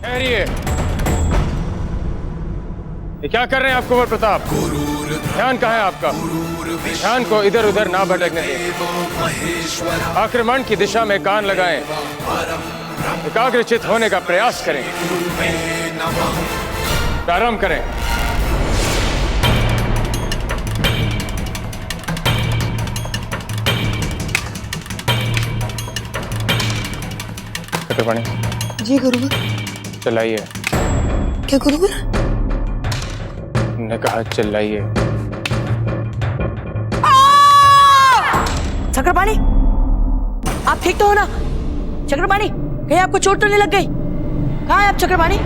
ठहरिए। ये क्या कर रहे हैं आप कुंवर प्रताप? ध्यान कहाँ है आपका? ध्यान को इधर उधर ना भटकने दें। आक्रमण की दिशा में कान लगाएं। एकाग्रचित होने का प्रयास करें। प्रारंभ करें। चक्रपाणी जी गुरुवर। चलाइए। क्या गुरुवर? ने कहा चिल्लाइए। चक्रपाणी, आप ठीक तो हो ना? चक्रपाणी, कहीं आपको चोट तो नहीं लग गई? कहाँ है आप चक्रपाणी?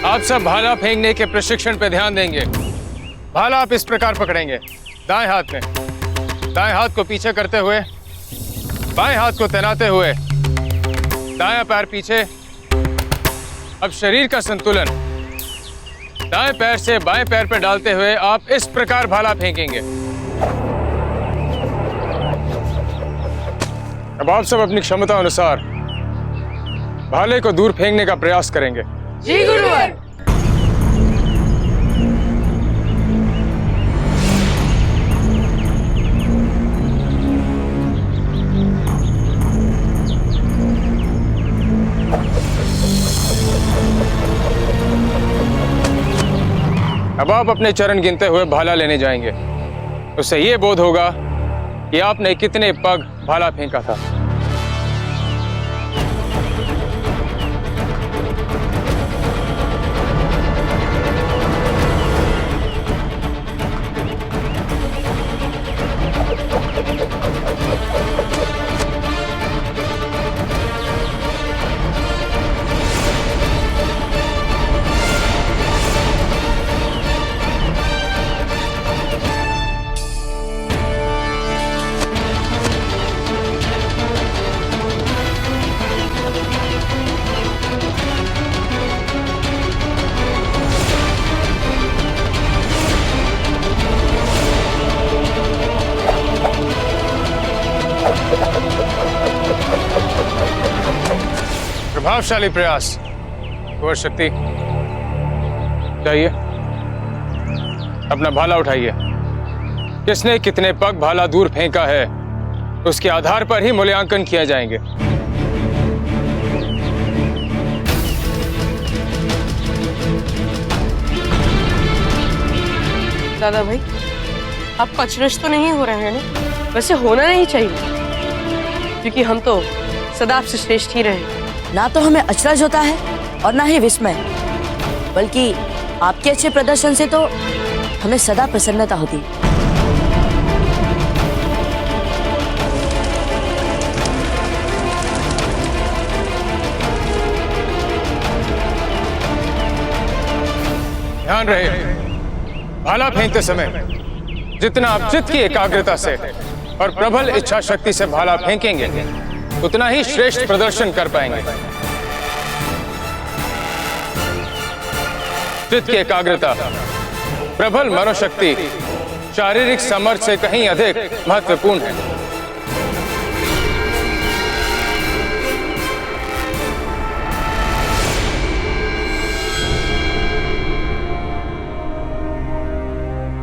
आप सब भाला फेंकने के प्रशिक्षण पे ध्यान देंगे। भाला आप इस प्रकार पकड़ेंगे, दाएं हाथ में। दाएं हाथ को पीछे करते हुए, बाएं हाथ को तैनाते हुए, दायां पैर पीछे। अब शरीर का संतुलन दाएं पैर से बाएं पैर पर डालते हुए आप इस प्रकार भाला फेंकेंगे। अब आप सब अपनी क्षमता अनुसार भाले को दूर फेंकने का प्रयास करेंगे। जी गुरुवर। अब आप अपने चरण गिनते हुए भाला लेने जाएंगे। उससे यह बोध होगा कि आपने कितने पग भाला फेंका था। प्रभावशाली प्रयास। कुंवर शक्ति, जाइए, अपना भाला उठाइए। किसने कितने पग भाला दूर फेंका है उसके आधार पर ही मूल्यांकन किए जाएंगे। दादा भाई, आप अचरज तो नहीं हो रहे हैं ना? वैसे होना नहीं चाहिए, क्योंकि हम तो सदा आपसे श्रेष्ठ ही रहे। ना तो हमें अचरज होता है और ना ही विस्मय, बल्कि आपके अच्छे प्रदर्शन से तो हमें सदा प्रसन्नता होती। ध्यान रहे, भाला फेंकते समय जितना आप चित्त की एकाग्रता से और प्रबल इच्छा शक्ति से भाला फेंकेंगे उतना ही श्रेष्ठ प्रदर्शन कर पाएंगे। चित्त की एकाग्रता, प्रबल मनोशक्ति शारीरिक सामर्थ्य से कहीं अधिक महत्वपूर्ण है।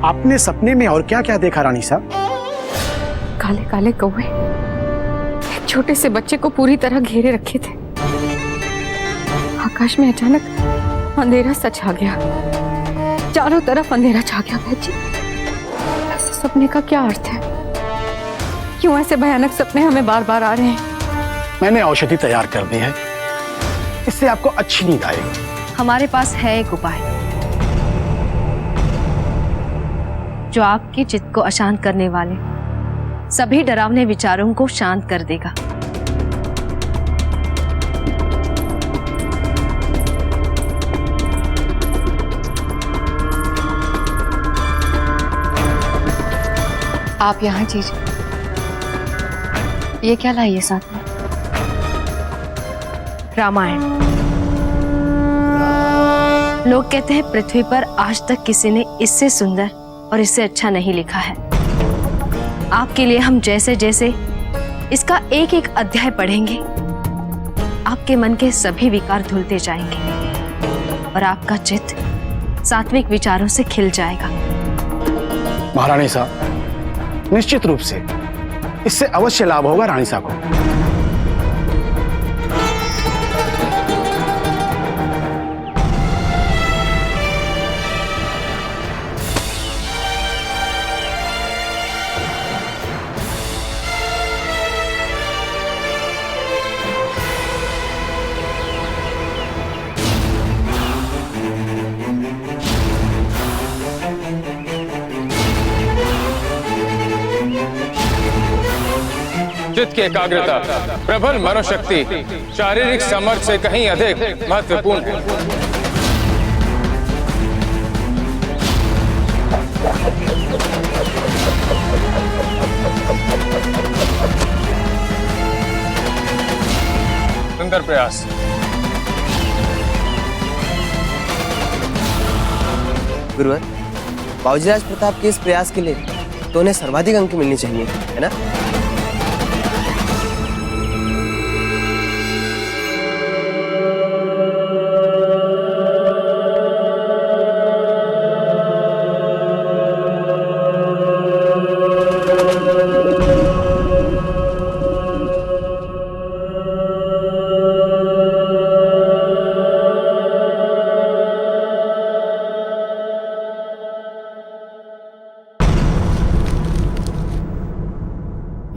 आपने सपने में और क्या क्या देखा रानी साहब? काले काले कौवे एक छोटे से बच्चे को पूरी तरह घेरे रखे थे। आकाश में अचानक अंधेरा सा छा गया, चारों तरफ अंधेरा छा गया। बहन जी, ऐसे सपने का क्या अर्थ है? क्यों ऐसे भयानक सपने हमें बार बार आ रहे हैं? मैंने औषधि तैयार कर दी है, इससे आपको अच्छी नींद आएगी। हमारे पास है एक उपाय जो आपके चित्त को अशांत करने वाले सभी डरावने विचारों को शांत कर देगा। आप यहाँ चीज ये क्या लाइए साथ में? रामायण। लोग कहते हैं पृथ्वी पर आज तक किसी ने इससे सुंदर और इससे अच्छा नहीं लिखा है। आपके लिए हम जैसे जैसे इसका एक एक अध्याय पढ़ेंगे आपके मन के सभी विकार धुलते जाएंगे और आपका चित्त सात्विक विचारों से खिल जाएगा। महारानी साहब, निश्चित रूप से इससे अवश्य लाभ होगा रानी साहब को। चित्त की एकाग्रता, प्रबल मनोशक्ति शारीरिक सामर्थ्य से कहीं अधिक महत्वपूर्ण है। सुंदर प्रयास। गुरुवर, बाबूजीराज प्रताप के इस प्रयास के लिए तो उन्हें सर्वाधिक अंक मिलनी चाहिए, है ना?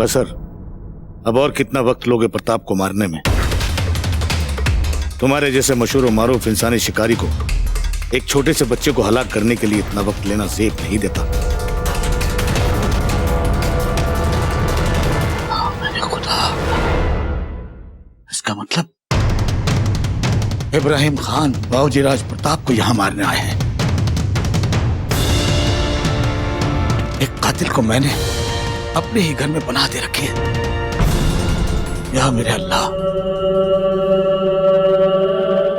बसर, अब और कितना वक्त लोगे प्रताप को मारने में? तुम्हारे जैसे मशहूर और मारूफ इंसानी शिकारी को एक छोटे से बच्चे को हलाक करने के लिए इतना वक्त लेना जेब नहीं देता। मैंने खुदा, इसका मतलब इब्राहिम खान बाबूजीराज प्रताप को यहां मारने आए हैं। एक कातिल को मैंने अपने ही घर में बना दे रखी है। या मेरे अल्लाह,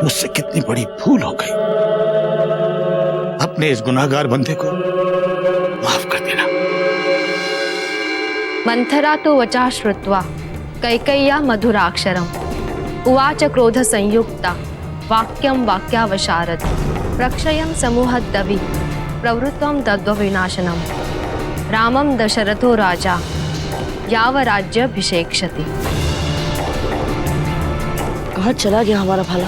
मुझसे कितनी बड़ी भूल हो गई। अपने इस गुनाहगार बंदे को माफ कर देना। मंथरा तो वचा श्रुत्वा कैकय्या मधुराक्षरम उवाच क्रोध संयुक्ता वाक्यम वाक्यावशारद प्रक्षयम समूहद्दवि प्रवृत्तम तद्विनाशनम रामम दशरथो राजा याव राज्याभिषेक्षति। कहाँ चला गया हमारा भाला?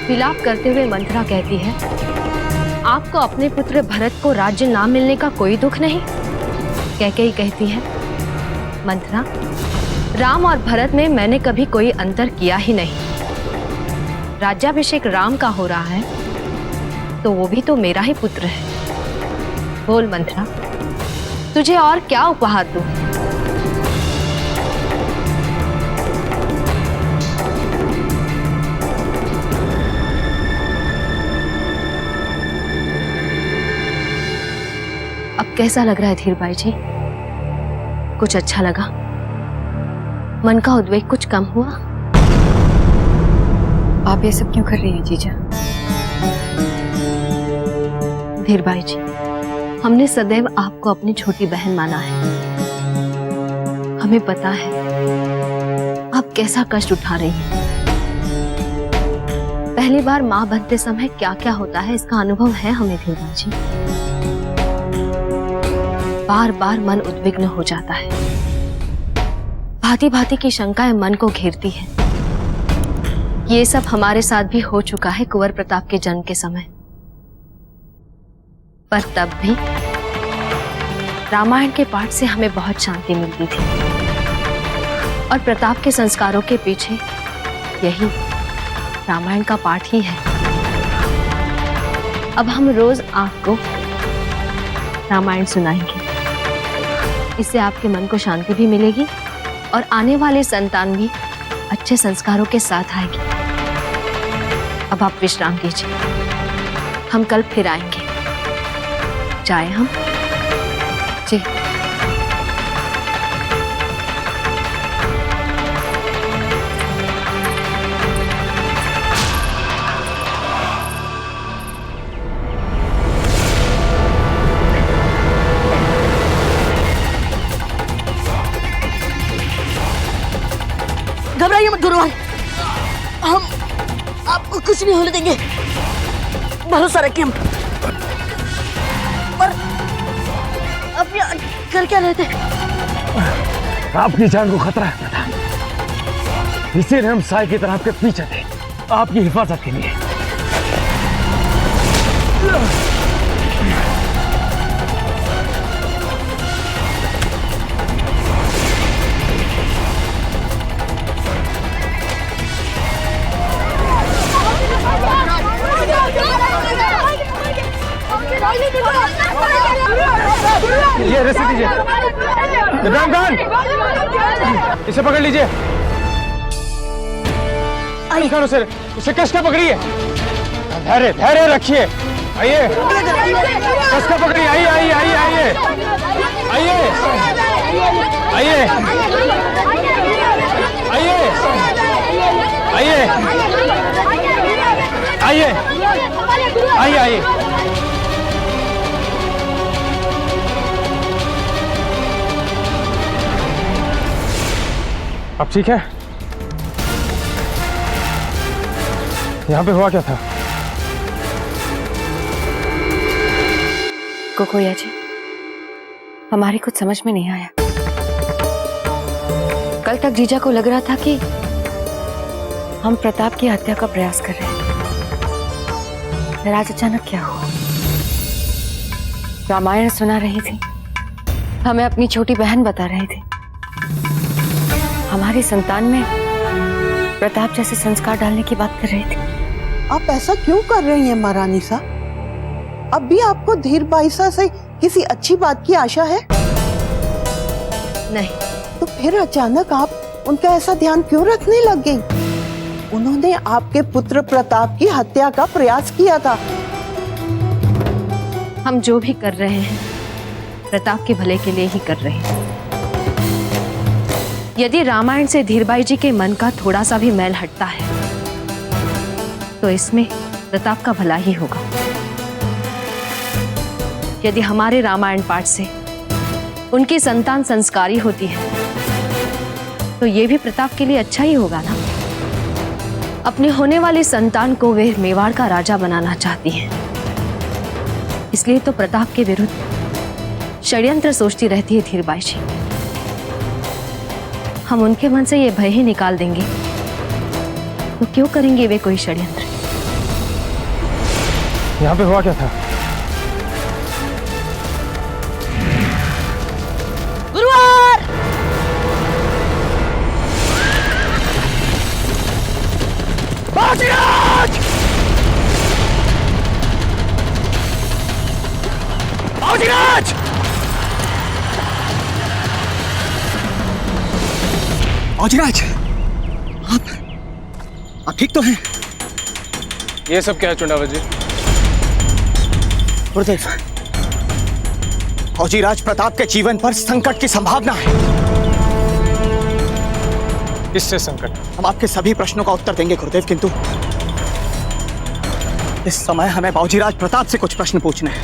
विलाप करते हुए मंथरा कहती है, आपको अपने पुत्र भरत को राज्य ना मिलने का कोई दुख नहीं? कैकेयी कहती है, मंथरा, राम और भरत में मैंने कभी कोई अंतर किया ही नहीं। राज्याभिषेक राम का हो रहा है तो वो भी तो मेरा ही पुत्र है। बोल मंथरा, तुझे और क्या उपहार दूं? अब कैसा लग रहा है धीरबाई जी? कुछ अच्छा लगा? मन का उद्वेग कुछ कम हुआ? आप ये सब क्यों कर रही हैं जीजा? धीरबाई जी, हमने सदैव आपको अपनी छोटी बहन माना है। हमें पता है आप कैसा कष्ट उठा रही हैं। पहली बार माँ बनते समय क्या क्या होता है इसका अनुभव है हमें धीरबाई जी। बार बार मन उद्विग्न हो जाता है, भांति भांति की शंकाएं मन को घेरती है। ये सब हमारे साथ भी हो चुका है कुंवर प्रताप के जन्म के समय, पर तब भी रामायण के पाठ से हमें बहुत शांति मिलती थी और प्रताप के संस्कारों के पीछे यही रामायण का पाठ ही है। अब हम रोज आपको रामायण सुनाएंगे, इससे आपके मन को शांति भी मिलेगी और आने वाले संतान भी अच्छे संस्कारों के साथ आएगी। अब आप विश्राम कीजिए, हम कल फिर आएंगे। जाए हम? जी। घबराइए मत गुरुवार, हम आपको कुछ नहीं होने देंगे, भरोसा रखिए हम। पर आप यहाँ कर क्या रहे थे? आपकी जान को खतरा है प्रताप, इसीलिए हम साई की तरह आपके पीछे थे, आपकी हिफाजत के लिए। ये रस्सी दीजिए। इब्राहिम खान, इसे पकड़ लीजिए। खान उसे कस के पकड़िए। धैर्य धैर्य रखिए। आइए, कस के पकड़िए। आइए आइए आइए आइए आइए आइए आइए आइए आइए आइए। अब ठीक है? यहाँ पे हुआ क्या था? कोकोया जी, हमारी कुछ समझ में नहीं आया। कल तक जीजा को लग रहा था कि हम प्रताप की हत्या का प्रयास कर रहे हैं, फिर आज अचानक क्या हुआ? रामायण सुना रही थी, हमें अपनी छोटी बहन बता रहे थे, हमारी संतान में प्रताप जैसे संस्कार डालने की बात कर रहे थे। आप ऐसा क्यों कर रही हैं महारानी साहब? अब भी आपको धीरबाई से किसी अच्छी बात की आशा है? नहीं। तो फिर अचानक आप उनका ऐसा ध्यान क्यों रखने लग गई? उन्होंने आपके पुत्र प्रताप की हत्या का प्रयास किया था। हम जो भी कर रहे हैं प्रताप के भले के लिए ही कर रहे हैं। यदि रामायण से धीरबाई जी के मन का थोड़ा सा भी मैल हटता है तो इसमें प्रताप का भला ही होगा। यदि हमारे रामायण पाठ से उनकी संतान संस्कारी होती है तो ये भी प्रताप के लिए अच्छा ही होगा ना। अपने होने वाली संतान को वे मेवाड़ का राजा बनाना चाहती हैं, इसलिए तो प्रताप के विरुद्ध षड्यंत्र सोचती रहती है धीरबाई जी। हम उनके मन से ये भय ही निकाल देंगे तो क्यों करेंगे वे कोई षड्यंत्र? यहाँ पे हुआ क्या था? गुरुवार! बाजीराज! बाजीराज! औजराज, आप ठीक तो हैं? ये सब क्या है चुंडावत जी? गुरुदेव, औजीराज प्रताप के जीवन पर संकट की संभावना है। किससे संकट? हम आपके सभी प्रश्नों का उत्तर देंगे गुरुदेव, किंतु इस समय हमें बाबूजीराज प्रताप से कुछ प्रश्न पूछने हैं।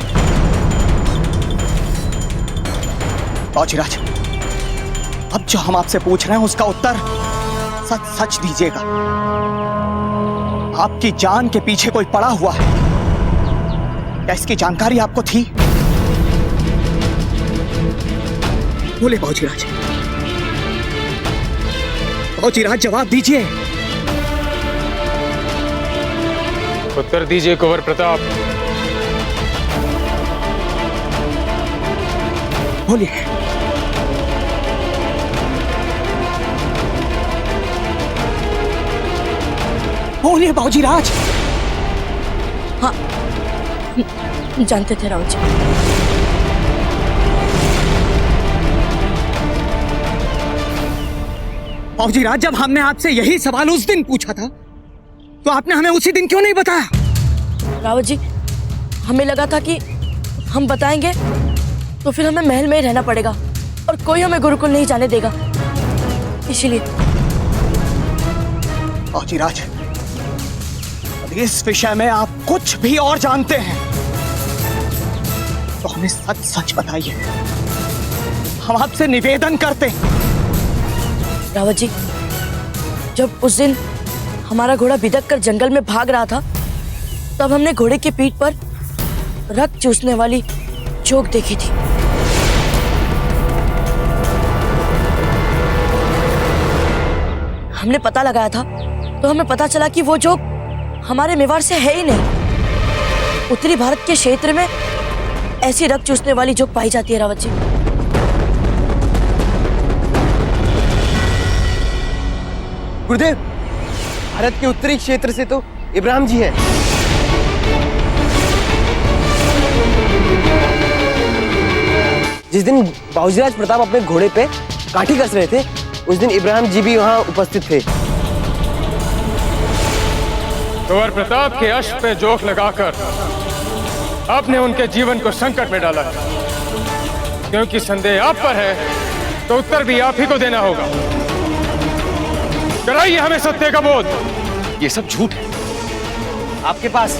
बाबूजीराज, अब जो हम आपसे पूछ रहे हैं उसका उत्तर सच सच दीजिएगा। आपकी जान के पीछे कोई पड़ा हुआ है, क्या इसकी जानकारी आपको थी? बोले बाबूजीराज, बाबूजीराज जवाब दीजिए। उत्तर दीजिए कुंवर प्रताप। बोलिए। बोलिए बाबूजीराज। हाँ, जानते थे राव जी। बाबूजीराज, जब हमने आपसे यही सवाल उस दिन पूछा था तो आपने हमें उसी दिन क्यों नहीं बताया? रावत जी, हमें लगा था कि हम बताएंगे तो फिर हमें महल में ही रहना पड़ेगा और कोई हमें गुरुकुल नहीं जाने देगा, इसीलिए। बाबूजीराज, इस विषय में आप कुछ भी और जानते हैं तो हमें सच सच बताइए। हम आपसे निवेदन करते हैं। रावत जी, जब उस दिन हमारा घोड़ा बिदक कर जंगल में भाग रहा था तब हमने घोड़े की पीठ पर रक्त चूसने वाली जोक देखी थी। हमने पता लगाया था तो हमें पता चला कि वो जोक हमारे मेवाड़ से है ही नहीं। उत्तरी भारत के क्षेत्र में ऐसी रक्त चूसने वाली जोक पाई जाती है रावत जी। गुरुदेव, भारत के उत्तरी क्षेत्र से तो इब्राहिम जी हैं। जिस दिन बाबूजीराज प्रताप अपने घोड़े पे काठी कस रहे थे उस दिन इब्राहिम जी भी वहां उपस्थित थे। कुंवर प्रताप के अश्व पे जोक लगाकर आपने उनके जीवन को संकट में डाला है। क्योंकि संदेह आप पर है तो उत्तर भी आप ही को देना होगा। कराइए हमें सत्य का बोध। ये सब झूठ है। आपके पास,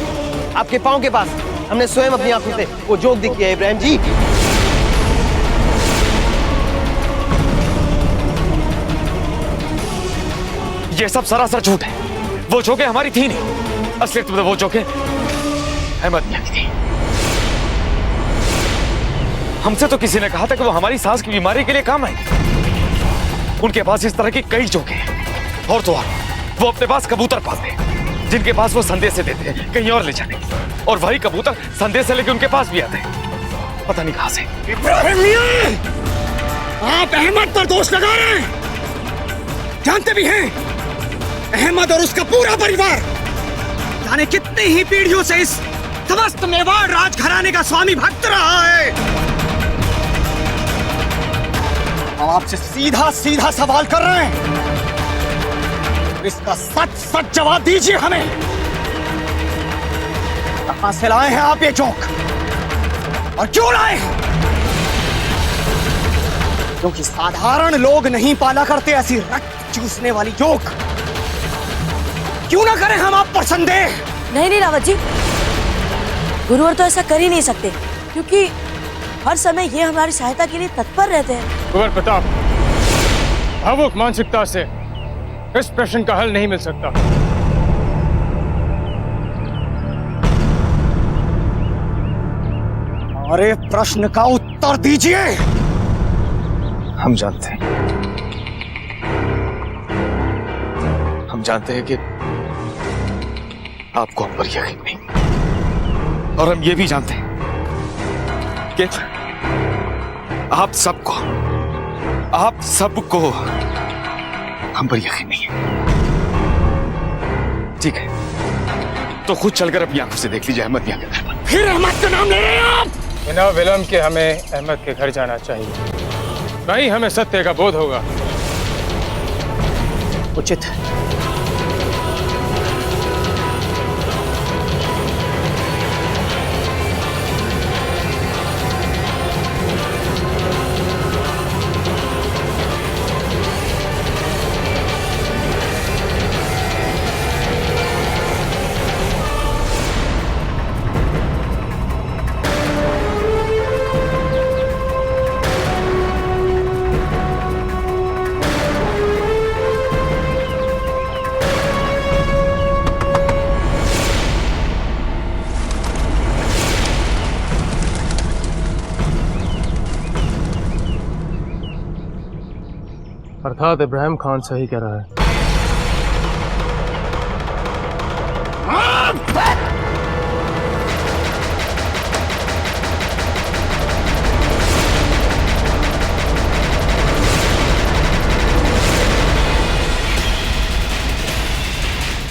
आपके पांव के पास हमने स्वयं अपनी आंखों से वो जोक देखी है इब्राहिम जी। ये सब सरासर झूठ है। वो जोके हमारी थी नहीं। असलियत में वो जोके अहमद मियां की थी। हमसे तो किसी ने कहा था कि वो हमारी सांस की बीमारी के लिए काम आई। उनके पास इस तरह की कई जोके हैं। और तो और वो अपने पास कबूतर पालते हैं जिनके पास वो संदेश देते हैं कहीं और ले जाने, और वही कबूतर संदेश लेके उनके पास भी आते हैं, पता नहीं कहां से। इब्राहिम मियां, आप अहमद पर दोष लगा रहे हैं। जानते भी हैं अहमद और उसका पूरा परिवार जाने कितनी ही पीढ़ियों से इस समस्त मेवाड़ राजघराने का स्वामी भक्त रहा है। हम आपसे सीधा सीधा सवाल कर रहे हैं, इसका सच सच जवाब दीजिए हमें। कहां से लाए हैं आप ये जोक और क्यों लाए हैं? क्योंकि साधारण लोग नहीं पाला करते ऐसी रक्त चूसने वाली जोक। क्यों ना करें हम आप पर संदेह? नहीं नहीं रावत जी, गुरुवर तो ऐसा कर ही नहीं सकते क्योंकि हर समय ये हमारी सहायता के लिए तत्पर रहते हैं। कुंवर प्रताप, भावुक मानसिकता से इस प्रश्न का हल नहीं मिल सकता। अरे प्रश्न का उत्तर दीजिए। हम जानते हैं, हम जानते हैं कि आपको हम पर यकीन नहीं, और हम ये भी जानते हैं कि आप सबको हम पर यकीन नहीं है। ठीक है, तो खुद चलकर अपनी आंखों से देख लीजिए अहमद मियां के घर पर। फिर अहमद का नाम ले रहे हैं आप? बिना विलंब के हमें अहमद के घर जाना चाहिए, नहीं हमें सत्य का बोध होगा। उचित है। अर्थात इब्राहिम खान सही कह रहा है।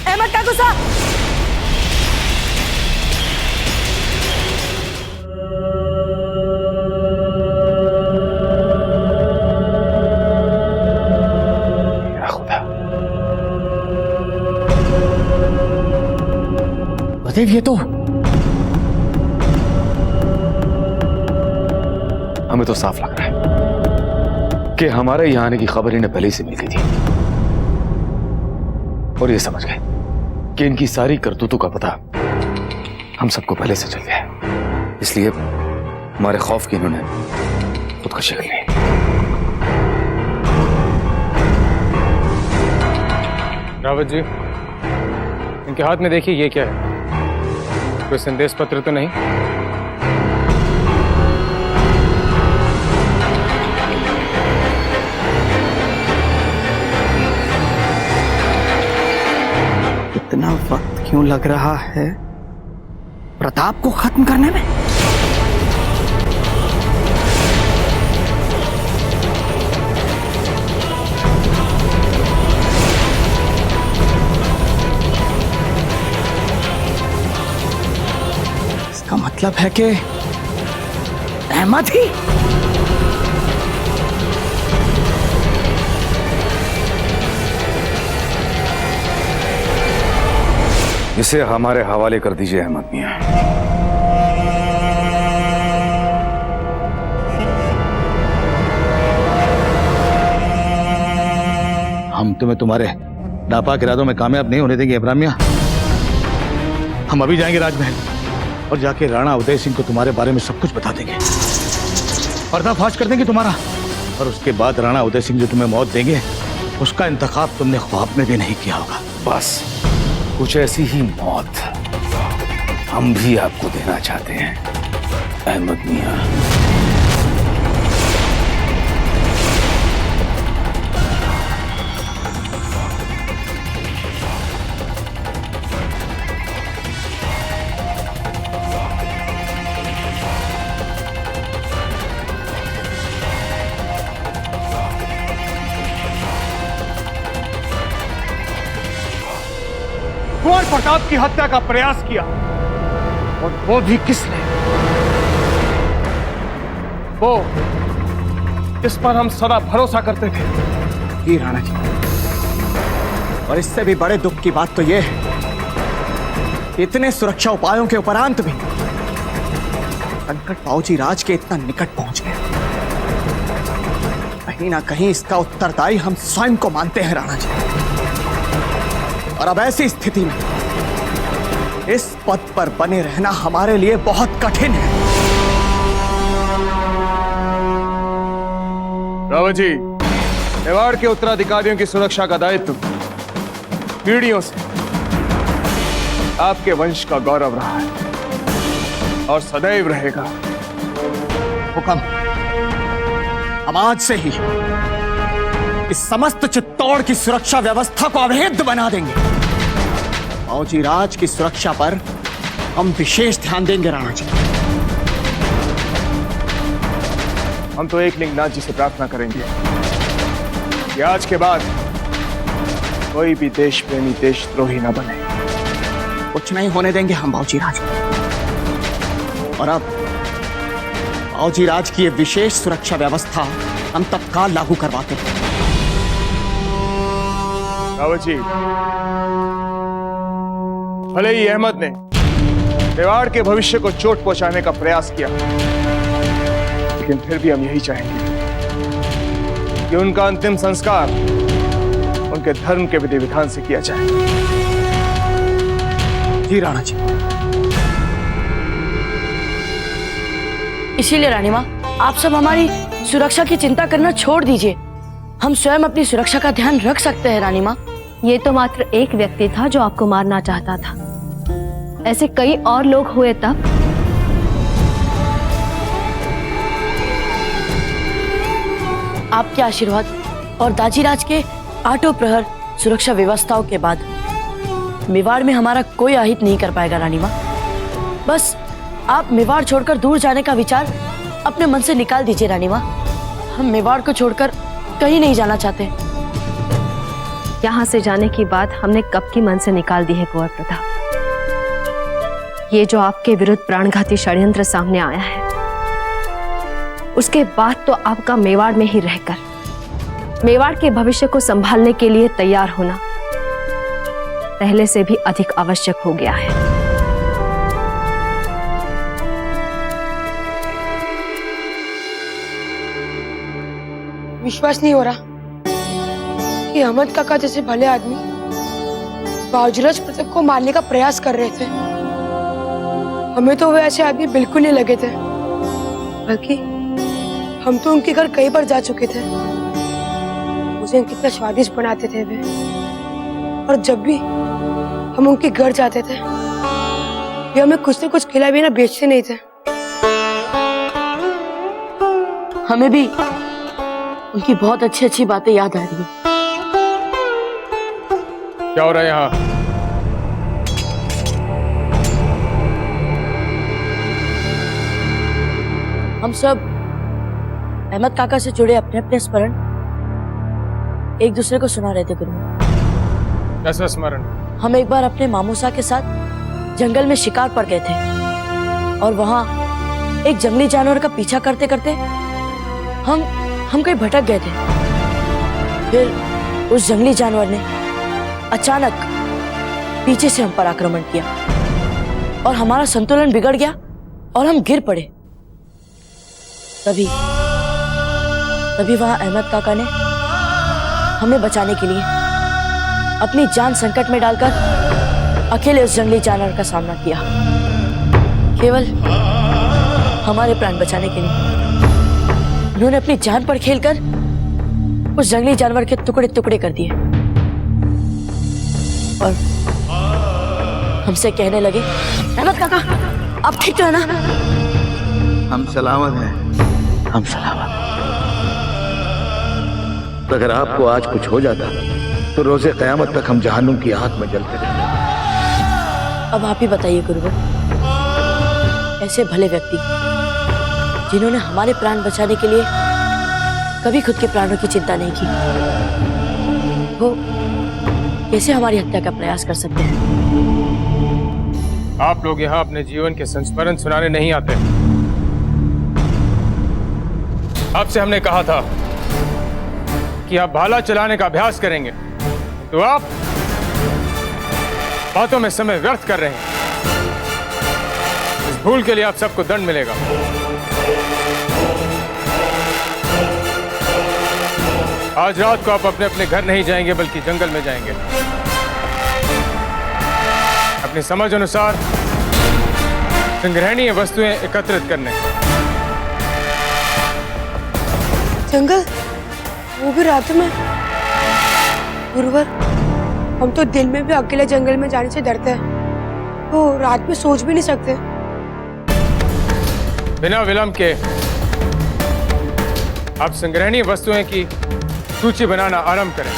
अहमद का गुस्सा। देव, ये तो हमें तो साफ लग रहा है कि हमारे यहां आने की खबर इन्हें पहले से मिल गई थी और ये समझ गए कि इनकी सारी करतूतों का पता हम सबको पहले से चल गया है, इसलिए हमारे खौफ की इन्होंने खुदकुशी कर ली। रावत जी, इनके हाथ में देखिए, ये क्या है? कोई संदेश पत्र तो नहीं? इतना वक्त क्यों लग रहा है प्रताप को खत्म करने में? इसका मतलब है कि अहमद ही। इसे हमारे हवाले कर दीजिए अहमद मियां। हम तुम्हें तुम्हारे नापाक इरादों में कामयाब नहीं होने देंगे इब्राहिम मियां। हम अभी जाएंगे राजमहल और जाके राणा उदय सिंह को तुम्हारे बारे में सब कुछ बता देंगे, पर्दाफाश कर देंगे तुम्हारा। और उसके बाद राणा उदय सिंह जो तुम्हें मौत देंगे, उसका इंतखाब तुमने ख्वाब में भी नहीं किया होगा। बस कुछ ऐसी ही मौत हम भी आपको देना चाहते हैं अहमद मियां। कुंवर प्रताप की हत्या का प्रयास किया, और वो भी किसने? वो जिस पर हम सदा भरोसा करते थे, ही राणा जी। और इससे भी बड़े दुख की बात तो यह है, इतने सुरक्षा उपायों के उपरांत भी संकट बाबूजी राज के इतना निकट पहुंच गया। कहीं ना कहीं इसका उत्तरदायी हम स्वयं को मानते हैं राणा जी। और अब ऐसी स्थिति में इस पद पर बने रहना हमारे लिए बहुत कठिन है। रावत जी, मेवाड़ के उत्तराधिकारियों की सुरक्षा का दायित्व पीढ़ियों से आपके वंश का गौरव रहा है और सदैव रहेगा। हुक्म, हम आज से ही इस समस्त चित्तौड़ की सुरक्षा व्यवस्था को अभेद्य बना देंगे। बाबूजी राज की सुरक्षा पर हम विशेष ध्यान देंगे राणा जी। हम तो एक लिंगनाथ जी से प्रार्थना करेंगे कि आज के बाद कोई भी देश प्रेमी देशद्रोही ना बने। कुछ नहीं होने देंगे हम बाबूजी राज। और अब बाबूजी राज की ये विशेष सुरक्षा व्यवस्था हम तत्काल लागू करवाते हैं। रावत जी, भले ही अहमद ने मेवाड़ के भविष्य को चोट पहुंचाने का प्रयास किया, लेकिन फिर भी हम यही चाहेंगे कि उनका अंतिम संस्कार उनके धर्म के विधि विधान से किया जाए। जी राणा जी। इसीलिए रानी माँ, आप सब हमारी सुरक्षा की चिंता करना छोड़ दीजिए। हम स्वयं अपनी सुरक्षा का ध्यान रख सकते हैं रानी माँ। ये तो मात्र एक व्यक्ति था जो आपको मारना चाहता था, ऐसे कई और लोग हुए तब। आपके आशीर्वाद और दाजीराज के 8 प्रहर सुरक्षा व्यवस्थाओं के बाद मेवाड़ में हमारा कोई अहित नहीं कर पाएगा रानी माँ। बस आप मेवाड़ छोड़कर दूर जाने का विचार अपने मन से निकाल दीजिए रानी माँ। हम मेवाड़ को छोड़कर कहीं नहीं जाना चाहते। यहाँ से जाने की बात हमने कब की मन से निकाल दी है कुंवर प्रताप। ये जो आपके विरुद्ध प्राणघाती षड्यंत्र सामने आया है, उसके बाद तो आपका मेवाड़ में ही रहकर मेवाड़ के भविष्य को संभालने के लिए तैयार होना पहले से भी अधिक आवश्यक हो गया है। विश्वास नहीं हो रहा कि अहमद काका जैसे भले आदमी बावजूद प्रताप को मारने का प्रयास कर रहे थे। हमें तो वे ऐसे आदमी बिल्कुल नहीं लगे थे, बल्कि हम तो उनके घर कई बार जा चुके थे। मुझे कितना स्वादिष्ट बनाते थे वे, और जब भी हम उनके घर जाते थे वे हमें कुछ न कुछ खिला बिना बेचते नहीं थे। हमें भी उनकी बहुत अच्छी अच्छी बातें याद आ रही हैं। क्या हो रहा है यहाँ? हम सब अहमद काका से जुड़े अपने अपने स्मरण एक दूसरे को सुना रहे थे गुरु। कैसा स्मरण? हम एक बार अपने मामूसा के साथ जंगल में शिकार पर गए थे और वहां एक जंगली जानवर का पीछा करते करते हम कहीं भटक गए थे। फिर उस जंगली जानवर ने अचानक पीछे से हम पर आक्रमण किया और हमारा संतुलन बिगड़ गया और हम गिर पड़े। तभी वहां अहमद काका ने हमें बचाने के लिए अपनी जान संकट में डालकर अकेले उस जंगली जानवर का सामना किया, केवल हमारे प्राण बचाने के लिए। उन्होंने अपनी जान पर खेलकर उस जंगली जानवर के टुकड़े टुकड़े कर दिए और हमसे कहने लगे, अहमद काका आप ठीक तो है ना? हम सलामत हैं, हम सलामत। अगर आपको आज कुछ हो जाता तो रोजे कयामत तक हम जहन्नुम की आग में जलते रहते। अब आप ही बताइए गुरुवर, ऐसे भले व्यक्ति जिन्होंने हमारे प्राण बचाने के लिए कभी खुद के प्राणों की चिंता नहीं की, वो कैसे हमारी हत्या का प्रयास कर सकते हैं? आप लोग यहाँ अपने जीवन के संस्मरण सुनाने नहीं आते। आपसे हमने कहा था कि आप भाला चलाने का अभ्यास करेंगे, तो आप बातों में समय व्यर्थ कर रहे हैं। इस भूल के लिए आप सबको दंड मिलेगा। आज रात को आप अपने अपने घर नहीं जाएंगे, बल्कि जंगल में जाएंगे अपनी समझ अनुसार संग्रहणीय वस्तुएं एकत्रित करने। जंगल, वो भी रात में? गुरुवर, हम तो दिन में भी अकेले जंगल में जाने से डरते हैं, तो रात में सोच भी नहीं सकते। बिना विलंब के आप संग्रहणीय वस्तुएं की सूची बनाना आरंभ करें।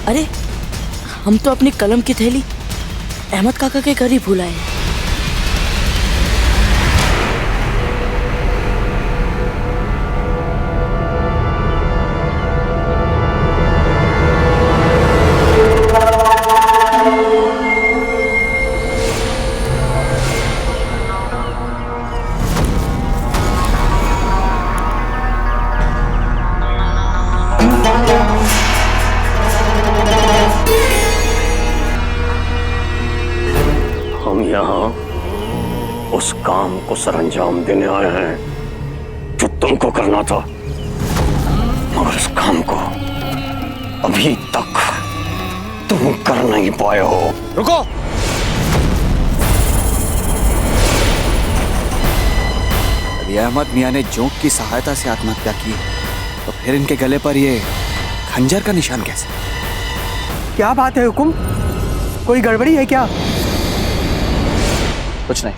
अरे हम तो अपनी कलम की थैली अहमद काका के घर ही भूल आए। उस काम को सरअंजाम देने आए हैं जो तुमको करना था, मगर उस काम को अभी तक तुम कर नहीं पाए हो। रुको। अभी अहमद मियाँ ने जोंक की सहायता से आत्महत्या की, तो फिर इनके गले पर ये खंजर का निशान कैसे? क्या बात है हुकुम, कोई गड़बड़ी है क्या? कुछ नहीं,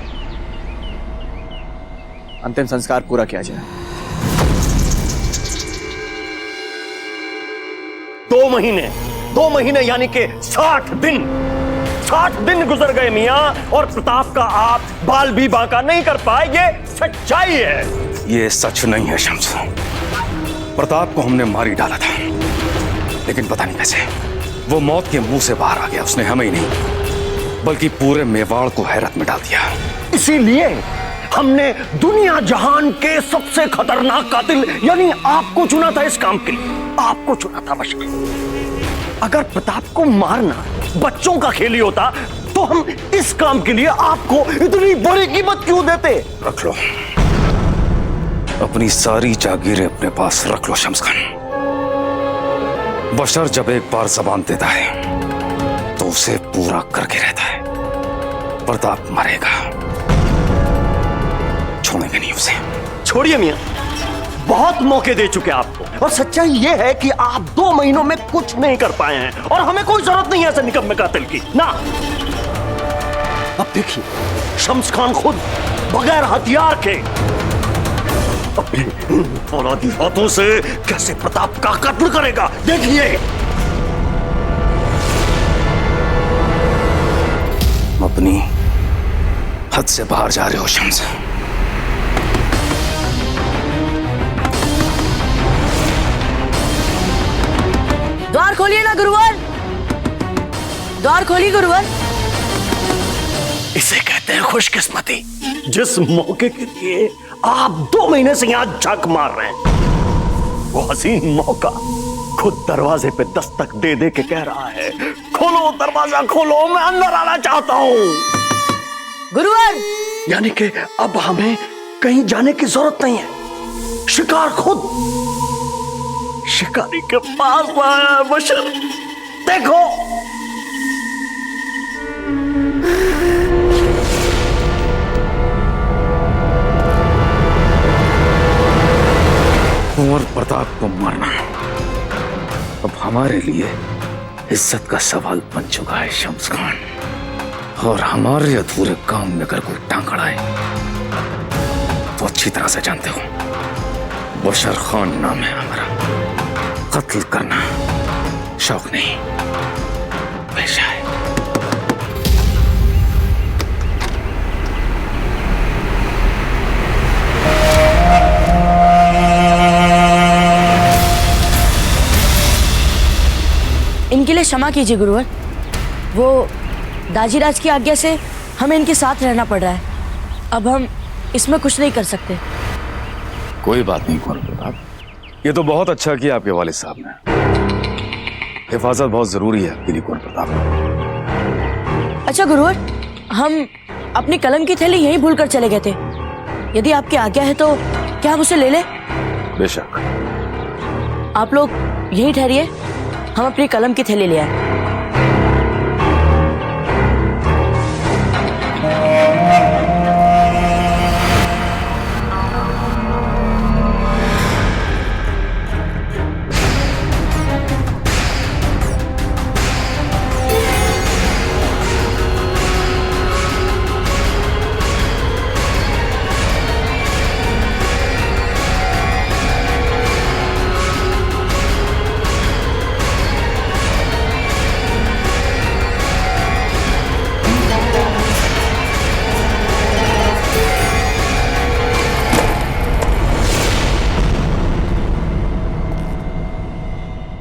अंतिम संस्कार पूरा किया जाए। 2 महीने यानी कि 60 दिन गुजर गए मियां, और प्रताप का आप बाल भी बांका नहीं कर पाए। ये सच्चाई है। ये सच नहीं है शम्स। प्रताप को हमने मार ही डाला था, लेकिन पता नहीं कैसे वो मौत के मुंह से बाहर आ गया। उसने हमें ही नहीं बल्कि पूरे मेवाड़ को हैरत में डाल दिया। इसीलिए हमने दुनिया जहान के सबसे खतरनाक कातिल यानी आपको चुना था इस काम के लिए। आपको चुना था बशर। अगर प्रताप को मारना बच्चों का खेल ही होता तो हम इस काम के लिए आपको इतनी बड़ी कीमत क्यों देते? रख लो अपनी सारी जागीरें अपने पास रख लो शम्स खान। बशर जब एक बार जबान देता है तो उसे पूरा करके रहता है। प्रताप मरेगा, छोड़ेंगे नहीं उसे। छोड़िए मियां, बहुत मौके दे चुके आपको, और सच्चाई यह है कि आप 2 महीनों में कुछ नहीं कर पाए हैं, और हमें कोई जरूरत नहीं है ऐसे निकम्मे कातिल की ना। अब देखिए शम्स खान खुद बगैर हथियार के अपने फौलादी हाथों से कैसे प्रताप का कत्ल करेगा। देखिए अपनी हद से बाहर जा रहे हो शम्स। द्वार खोलिए ना गुरुवर, द्वार खोलिए गुरुवर। इसे कहते हैं खुशकिस्मती। जिस मौके के लिए आप 2 महीने से यहां झक मार रहे हैं, वो हसीन मौका खुद दरवाजे पे दस्तक दे दे के कह रहा है, खोलो दरवाजा खोलो, मैं अंदर आना चाहता हूं। गुरुवर, यानी कि अब हमें कहीं जाने की जरूरत नहीं है। शिकार खुद शिकारी के पास आया है बशर। देखो कुंवर प्रताप को मारना अब हमारे लिए इज्जत का सवाल बन चुका है शम्स खान, और हमारे अधूरे काम में अगर कोई टांग अड़ाए तो अच्छी तरह से जानते हो बशर खान नाम है हमारा। कत्ल करना शौक नहीं, पेशा है। इनके लिए क्षमा कीजिए गुरुवर, वो दाजीराज की आज्ञा से हमें इनके साथ रहना पड़ रहा है। अब हम इसमें कुछ नहीं कर सकते। कोई बात नहीं कुंवर प्रताप, ये तो बहुत अच्छा किया आपके वालिद साहब ने। हिफाजत बहुत जरूरी है आपके लिए कुंवर प्रताप। अच्छा गुरुवर, हम अपनी कलम की थैली यहीं भूलकर चले गए थे। यदि आपकी आज्ञा है तो क्या हम उसे ले लें? बेशक। आप लोग यहीं ठहरिए, हम अपनी कलम की थैली ले आए।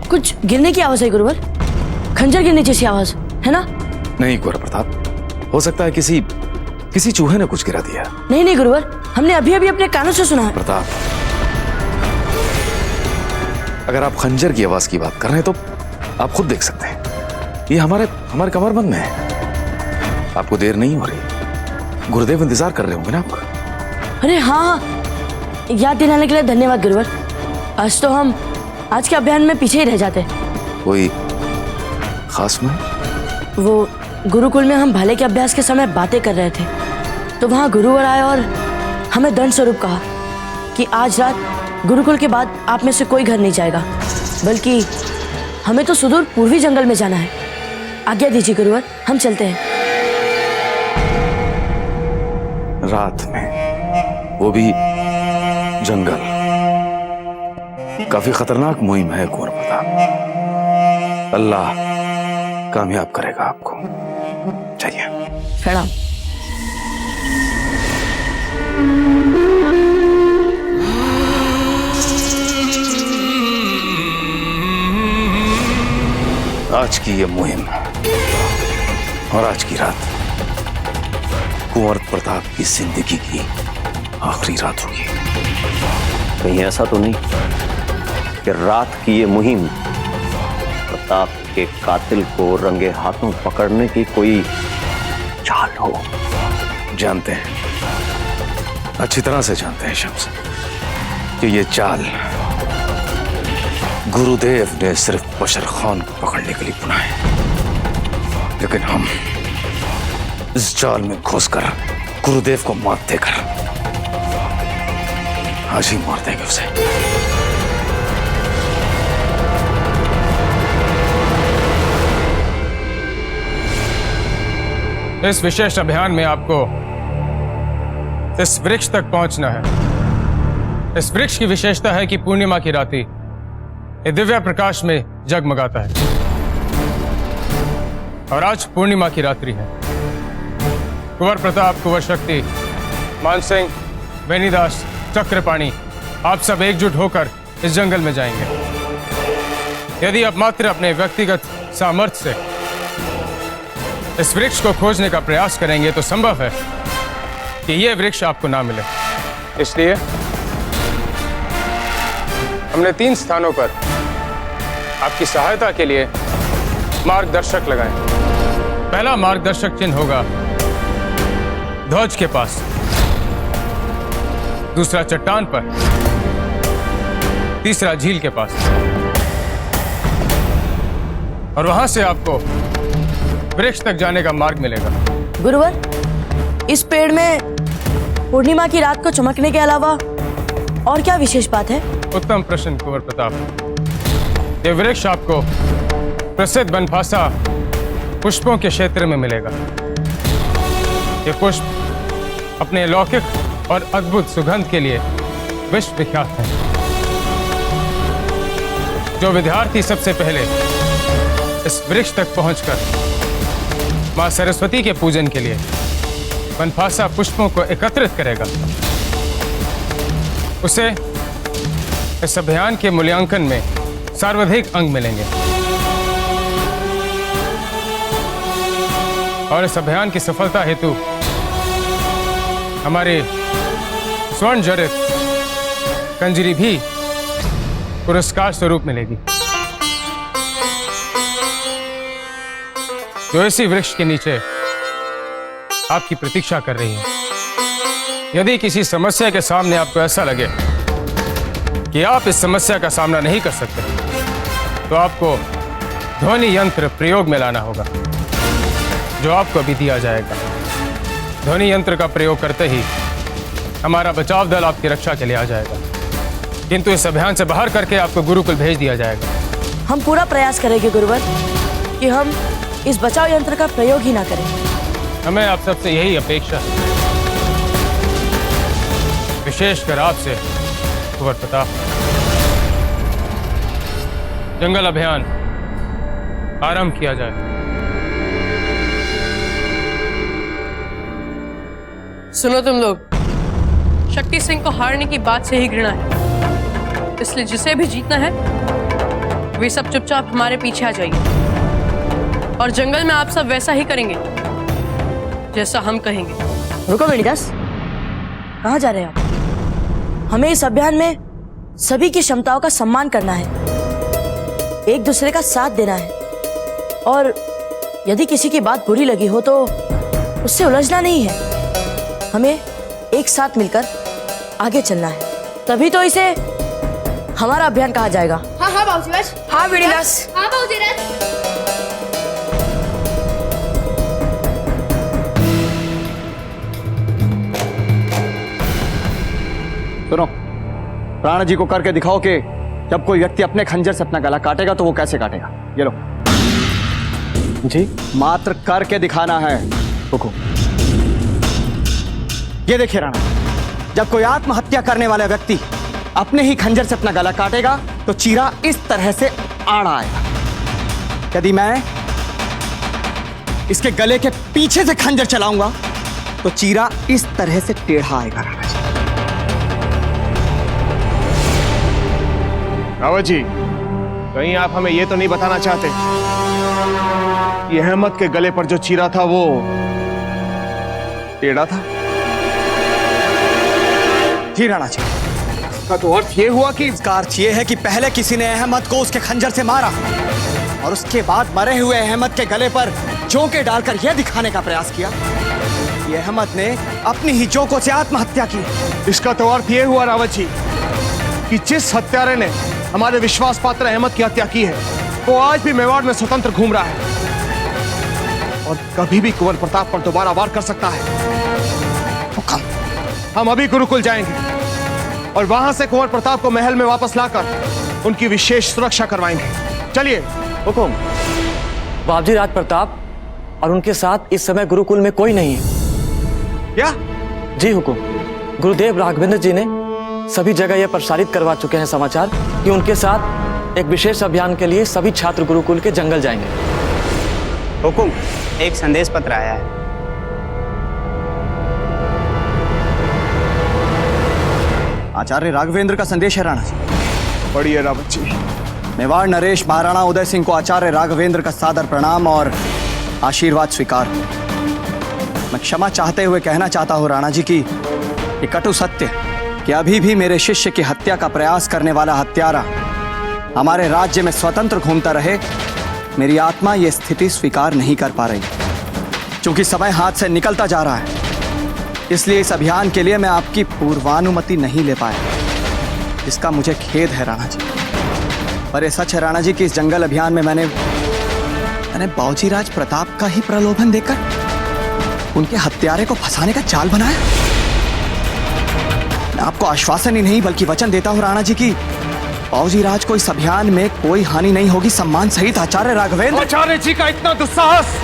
कुछ गिरने की आवाज है गुरुवर, खंजर गिरने जैसी आवाज है ना? नहीं कुंवर प्रताप, हो सकता है किसी चूहे ने कुछ गिरा दिया। नहीं नहीं गुरुवर, हमने अभी अभी अपने कानों से सुना है। प्रताप, अगर आप खंजर की आवाज की बात कर रहे हैं तो आप खुद देख सकते हैं, ये हमारे कमरबंद में है। आपको देर नहीं हो रही, गुरुदेव इंतजार कर रहे होंगे ना आपका? अरे हाँ, याद दिलाने के लिए धन्यवाद गुरुवर। आज तो हम आज के अभियान में पीछे ही रह जाते। कोई खास में? वो गुरुकुल में हम भाले के अभ्यास के समय बातें कर रहे थे, तो वहाँ गुरुवर आए और हमें दंड स्वरूप कहा कि आज रात गुरुकुल के बाद आप में से कोई घर नहीं जाएगा, बल्कि हमें तो सुदूर पूर्वी जंगल में जाना है। आज्ञा दीजिए गुरुवर, हम चलते हैं। रात में, वो भी जंगल। काफी खतरनाक मुहिम है कुंवर प्रताप। अल्लाह कामयाब करेगा आपको। चलिए। प्रणाम। आज की ये मुहिम और आज की रात कुंवर प्रताप की जिंदगी की आखिरी रात होगी। कहीं ऐसा तो नहीं कि रात की ये मुहिम प्रताप के कातिल को रंगे हाथों पकड़ने की कोई चाल हो? जानते हैं, अच्छी तरह से जानते हैं शम्स, कि ये चाल गुरुदेव ने सिर्फ बशर खान को पकड़ने के लिए बुनाई है, लेकिन हम इस चाल में घुसकर गुरुदेव को मात देकर आज ही मार देंगे उसे। इस विशेष अभियान में आपको इस वृक्ष तक पहुंचना है। इस वृक्ष की विशेषता है कि पूर्णिमा की रात्रि ये दिव्य प्रकाश में जगमगाता है, और आज पूर्णिमा की रात्रि है। कुंवर प्रताप, कुंवर शक्ति, मानसिंह, बेनीदास, चक्रपाणी, आप सब एकजुट होकर इस जंगल में जाएंगे। यदि आप मात्र अपने व्यक्तिगत सामर्थ्य से इस वृक्ष को खोजने का प्रयास करेंगे तो संभव है कि यह वृक्ष आपको ना मिले। इसलिए हमने 3 स्थानों पर आपकी सहायता के लिए मार्गदर्शक लगाए। पहला मार्गदर्शक चिन्ह होगा ध्वज के पास, दूसरा चट्टान पर, तीसरा झील के पास, और वहां से आपको वृक्ष तक जाने का मार्ग मिलेगा। गुरुवर, इस पेड़ में पूर्णिमा की रात को चमकने के अलावा और क्या विशेष बात है? उत्तम प्रश्न कुंवर प्रताप। ये वृक्ष आपको प्रसिद्ध बनफासा पुष्पों के क्षेत्र में मिलेगा। ये पुष्प अपने लौकिक और अद्भुत सुगंध के लिए विश्व विख्यात हैं। जो विद्यार्थी सबसे पहले इस वृक्ष तक पहुंचकर मां सरस्वती के पूजन के लिए बनफासा पुष्पों को एकत्रित करेगा, उसे इस अभियान के मूल्यांकन में सर्वाधिक अंक मिलेंगे। और इस अभियान की सफलता हेतु हमारे स्वर्ण जड़ित कंजरी भी पुरस्कार स्वरूप मिलेगी, जो इसी वृक्ष के नीचे आपकी प्रतीक्षा कर रही है। यदि किसी समस्या के सामने आपको ऐसा लगे कि आप इस समस्या का सामना नहीं कर सकते, तो आपको ध्वनि यंत्र प्रयोग में लाना होगा, जो आपको अभी दिया जाएगा। ध्वनि यंत्र का प्रयोग करते ही हमारा बचाव दल आपकी रक्षा के लिए आ जाएगा, किंतु इस अभियान से बाहर करके आपको गुरुकुल भेज दिया जाएगा। हम पूरा प्रयास करेंगे गुरुवर कि हम इस बचाव यंत्र का प्रयोग ही ना करें। हमें आप सबसे यही अपेक्षा है, विशेषकर आपसे कुंवर प्रताप। जंगल अभियान आरंभ किया जाए। सुनो तुम लोग, शक्ति सिंह को हारने की बात से ही घृणा है, इसलिए जिसे भी जीतना है वे सब चुपचाप हमारे पीछे आ जाइए, और जंगल में आप सब वैसा ही करेंगे जैसा हम कहेंगे। रुको बेनीदास, कहाँ जा रहे हैं आप? हमें इस अभियान में सभी की क्षमताओं का सम्मान करना है, एक दूसरे का साथ देना है, और यदि किसी की बात बुरी लगी हो तो उससे उलझना नहीं है। हमें एक साथ मिलकर आगे चलना है, तभी तो इसे हमारा अभियान कहा जाएगा। हाँ हाँ बाबूजी, हाँ वीडिदास। हाँ बाबूजी। सुनो, राणा जी को करके दिखाओ कि जब कोई व्यक्ति अपने खंजर से अपना गला काटेगा तो वो कैसे काटेगा। ये लो जी, मात्र करके दिखाना है। रुको, ये देखिए राणा, जब कोई आत्महत्या करने वाला व्यक्ति अपने ही खंजर से अपना गला काटेगा तो चीरा इस तरह से आड़ा आएगा। यदि मैं इसके गले के पीछे से खंजर चलाऊंगा तो चीरा इस तरह से टेढ़ा आएगा। राणा जी, रावत जी, कहीं आप हमें यह तो नहीं बताना चाहते कि अहमद के गले पर जो चीरा था वो टेढ़ा था? जी राणा जी, का तो अर्थ ये हुआ कि इसका अर्थ ये है कि पहले किसी ने अहमद को उसके खंजर से मारा और उसके बाद मरे हुए अहमद के गले पर जोंके डालकर यह दिखाने का प्रयास किया कि अहमद ने अपनी ही जोंकों से आत्महत्या की। इसका तो अर्थ ये हुआ रावत जी कि जिस हत्यारे ने हमारे विश्वास पात्र अहमद की हत्या की है वो आज भी मेवाड़ में स्वतंत्र घूम रहा है और कभी भी कुंवर प्रताप पर दोबारा वार कर सकता है। हुक्म। हम अभी गुरुकुल जाएंगे और वहां से कुंवर प्रताप को महल में वापस लाकर उनकी विशेष सुरक्षा करवाएंगे। चलिए। हुकुम। बाबूजी राज प्रताप और उनके साथ इस समय गुरुकुल में कोई नहीं है। क्या? जी हुकुम। गुरुदेव राघवेंद्र जी ने सभी जगह यह प्रसारित करवा चुके हैं समाचार कि उनके साथ एक विशेष अभियान के लिए सभी छात्र गुरुकुल के जंगल जाएंगे। हुकुम, एक संदेश पत्र आया है। आचार्य राघवेंद्र का संदेश है राणा जी। बढ़िया रावत जी। मेवाड़ नरेश महाराणा उदय सिंह को आचार्य राघवेंद्र का सादर प्रणाम और आशीर्वाद स्वीकार। मैं क्षमा चाहते हुए कहना चाहता हूं राणा जी की ये कटु सत्य कि अभी भी मेरे शिष्य की हत्या का प्रयास करने वाला हत्यारा हमारे राज्य में स्वतंत्र घूमता रहे, मेरी आत्मा ये स्थिति स्वीकार नहीं कर पा रही। क्योंकि समय हाथ से निकलता जा रहा है, इसलिए इस अभियान के लिए मैं आपकी पूर्वानुमति नहीं ले पाया, इसका मुझे खेद है राणा जी। पर यह सच है राणा जी कि इस जंगल अभियान में मैंने बाबूजी राज प्रताप का ही प्रलोभन देकर उनके हत्यारे को फंसाने का चाल बनाया। मैं आपको आश्वासन ही नहीं बल्कि वचन देता हूं राणा जी की बाबूजी राज को इस अभियान में कोई हानि नहीं होगी। सम्मान सहित आचार्य राघवेंद्र। आचार्य जी का इतना दुस्साहस,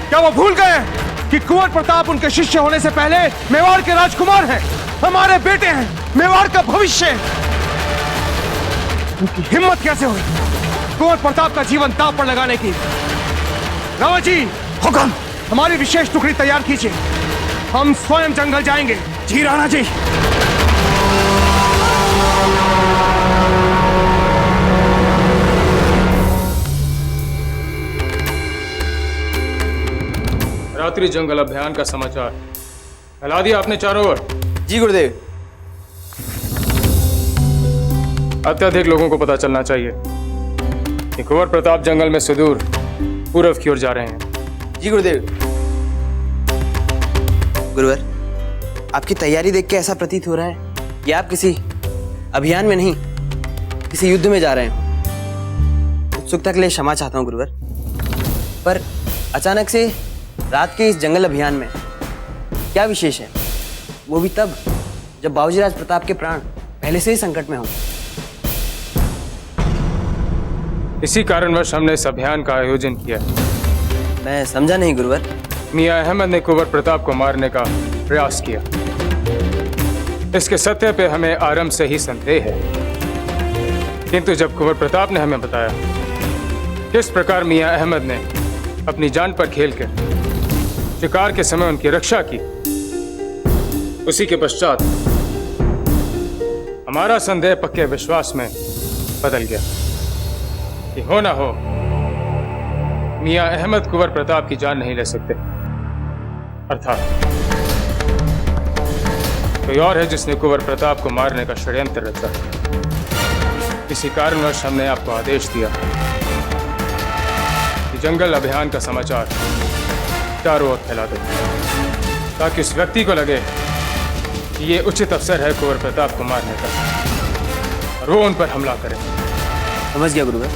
क्या वो भूल गए कि कुंवर प्रताप उनके शिष्य होने से पहले मेवाड़ के राजकुमार हैं, हमारे बेटे हैं, मेवाड़ का भविष्य। उनकी हिम्मत कैसे हुई कुंवर प्रताप का जीवन दांव पर लगाने की? रावत जी, हुक्म। हमारी विशेष टुकड़ी तैयार कीजिए, हम स्वयं जंगल जाएंगे। जी राणा जी। रात्रि जंगल अभियान का समाचार फैला दिया आपने चारों ओर? जी गुरुदेव। अत्यधिक लोगों को पता चलना चाहिए कि कुंवर प्रताप जंगल में सुदूर पूर्व की ओर जा रहे हैं। जी गुरुदेव। गुरुवर, आपकी तैयारी देख के ऐसा प्रतीत हो रहा है कि आप किसी अभियान में नहीं, किसी युद्ध में जा रहे हैं। उत्सुकता के लिए क्षमा चाहता हूँ गुरुवर, पर अचानक से रात के इस जंगल अभियान में क्या विशेष है, वो भी तब जब बाबूजी राज प्रताप के प्राण पहले से ही संकट में हों। इसी कारणवश हमने इस अभियान का आयोजन किया। मैं समझा नहीं गुरुवर। मियां अहमद ने कुंवर प्रताप को मारने का प्रयास किया। इसके सत्य पे हमें आरंभ से ही संदेह है, किंतु जब कुंवर प्रताप ने हमें बताया किस प्रकार मियां अहमद ने अपनी जान पर खेलकर शिकार के समय उनकी रक्षा की, उसी के पश्चात हमारा संदेह पक्के विश्वास में बदल गया कि हो ना हो मियां अहमद कुंवर प्रताप की जान नहीं ले सकते, अर्थात कोई और है जिसने कुंवर प्रताप को मारने का षड्यंत्र रचा। इसी कारणवश हमने आपको आदेश दिया कि जंगल अभियान का समाचार चारों ओर फैला दो। ताकि उस व्यक्ति को लगे कि ये उचित अवसर है कुंवर प्रताप को मारने का और वो उन पर हमला करे। समझ गया गुरुवर।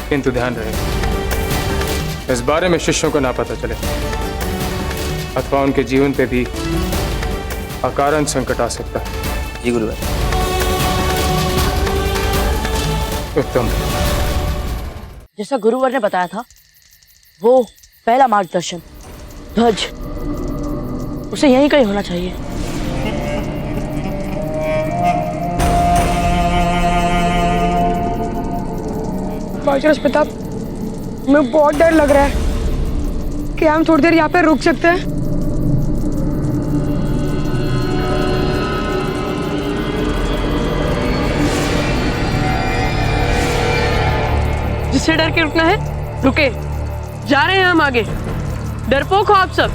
किंतु ध्यान रहे, इस बारे में शिष्यों को ना पता चले अथवा उनके जीवन पे भी अकारण संकट आ सकता है। जी गुरुवर। उत्तम। जैसा गुरुवर ने बताया था, वो पहला मार्गदर्शन ध्वज उसे यहीं कहीं होना चाहिए। महाराज प्रताप, हमें बहुत डर लग रहा है। क्या हम थोड़ी देर यहाँ पे रुक सकते हैं? जिससे डर के रुकना है रुके, जा रहे हैं हम आगे। डरपोक हो आप सब,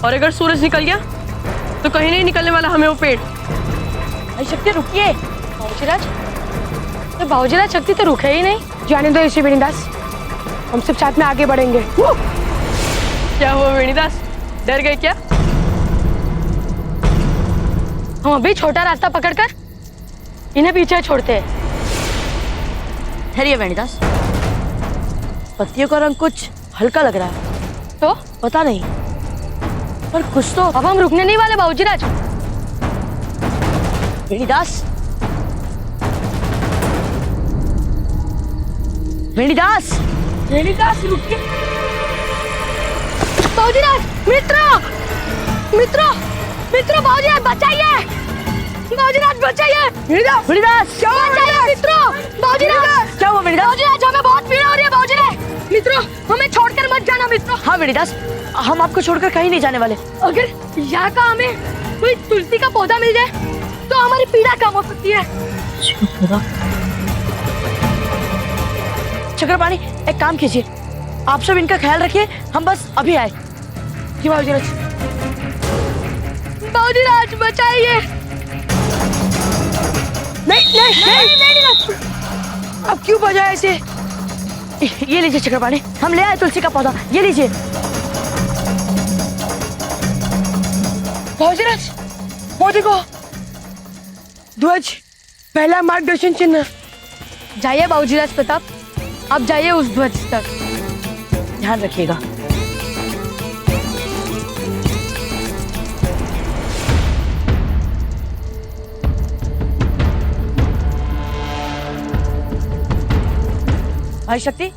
और अगर सूरज निकल गया तो कहीं नहीं निकलने वाला हमें वो पेड़। भाई शक्ति रुकिए। तो बाबूजीराज शक्ति तो रुके ही नहीं। जाने दो इसे वेणीदास, हम सब साथ में आगे बढ़ेंगे। क्या हुआ वेणीदास, डर गए क्या? हम अभी छोटा रास्ता पकड़कर इन्हें पीछे छोड़ते हैं। ठहरिए वेणीदास, पत्तियों का रंग कुछ हल्का लग रहा है। तो पता नहीं, पर कुछ तो। अब हम रुकने नहीं वाले बाबूजीराज। वेणीदास, वेणीदास, वेणीदास रुकिए। बाबूजीराज, मित्रों, मित्रों, मित्रों, बाबूजीराज बचाइए, बाबूजीराज बचाइए। वेणीदास, वेणीदास, बचाइए मित्रों, बाबूजीराज। क्या हुआ वेणीदास? बाबूजीराज, हमें बहुत पीड़ा हो रही है बाबूजीराज। मित्रों, हमें छोड़कर मत जाना मित्रों। हाँ वेणीदास, हम आपको छोड़कर कहीं नहीं जाने वाले। अगर यहाँ का हमें कोई तुलसी का पौधा मिल जाए तो हमारी पीड़ा कम हो सकती है। चक्रपाणी, एक काम कीजिए, आप सब इनका ख्याल रखिए, हम बस अभी आए। जी बाबूजीराज। बाबूजीराज बचाइए। नहीं नहीं नहीं नहीं, अब क्यों बजाया इसे? ये लीजिए चक्रपाणी, हम ले आए तुलसी का पौधा, ये लीजिए। बाबूजीराज, वो देखो ध्वज, पहला मार्गदर्शन चिन्ह। जाइए बाबूजीराज प्रताप, अब जाइए उस ध्वज तक। ध्यान रखिएगा। भाई शक्ति,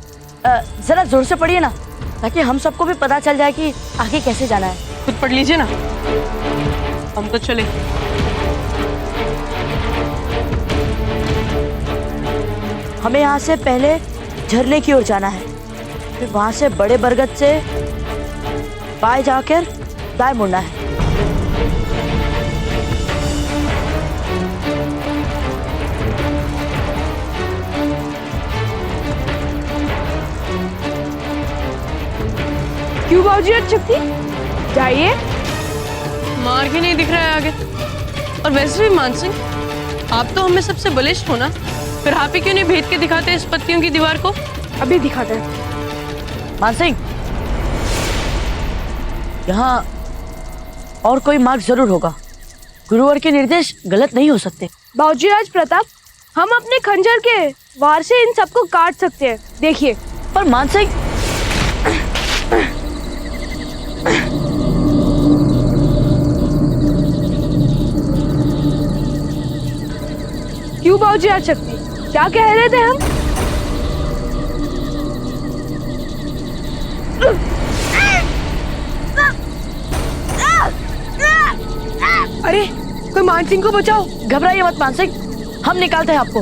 जरा जोर से पढ़िए ना, ताकि हम सबको भी पता चल जाए कि आगे कैसे जाना है। खुद पढ़ लीजिए ना, हम तो चले। हमें यहाँ से पहले झरने की ओर जाना है, फिर वहां से बड़े बरगद से बाएं जाकर दाएं मुड़ना है। क्यों बाबूजीराज शक्ति? जाइए। मार्ग ही नहीं दिख रहा है आगे। और वैसे भी मान सिंह, आप तो हमें सबसे बलिष्ठ हो ना, फिर आप ही क्यों नहीं भेद के दिखाते इस पत्तियों की दीवार को? अभी दिखाते हैं। मानसिंह, यहाँ और कोई मार्ग जरूर होगा। गुरुवर के निर्देश गलत नहीं हो सकते। बाबूजीराज प्रताप, हम अपने खंजर के वार से इन सबको काट सकते हैं, देखिए। पर मानसिंह, क्यों बाबूजीराज शक्ति, क्या कह रहे थे हम? अरे कोई मानसिंह को बचाओ। घबराइए मत मानसिंह, हम निकालते हैं आपको।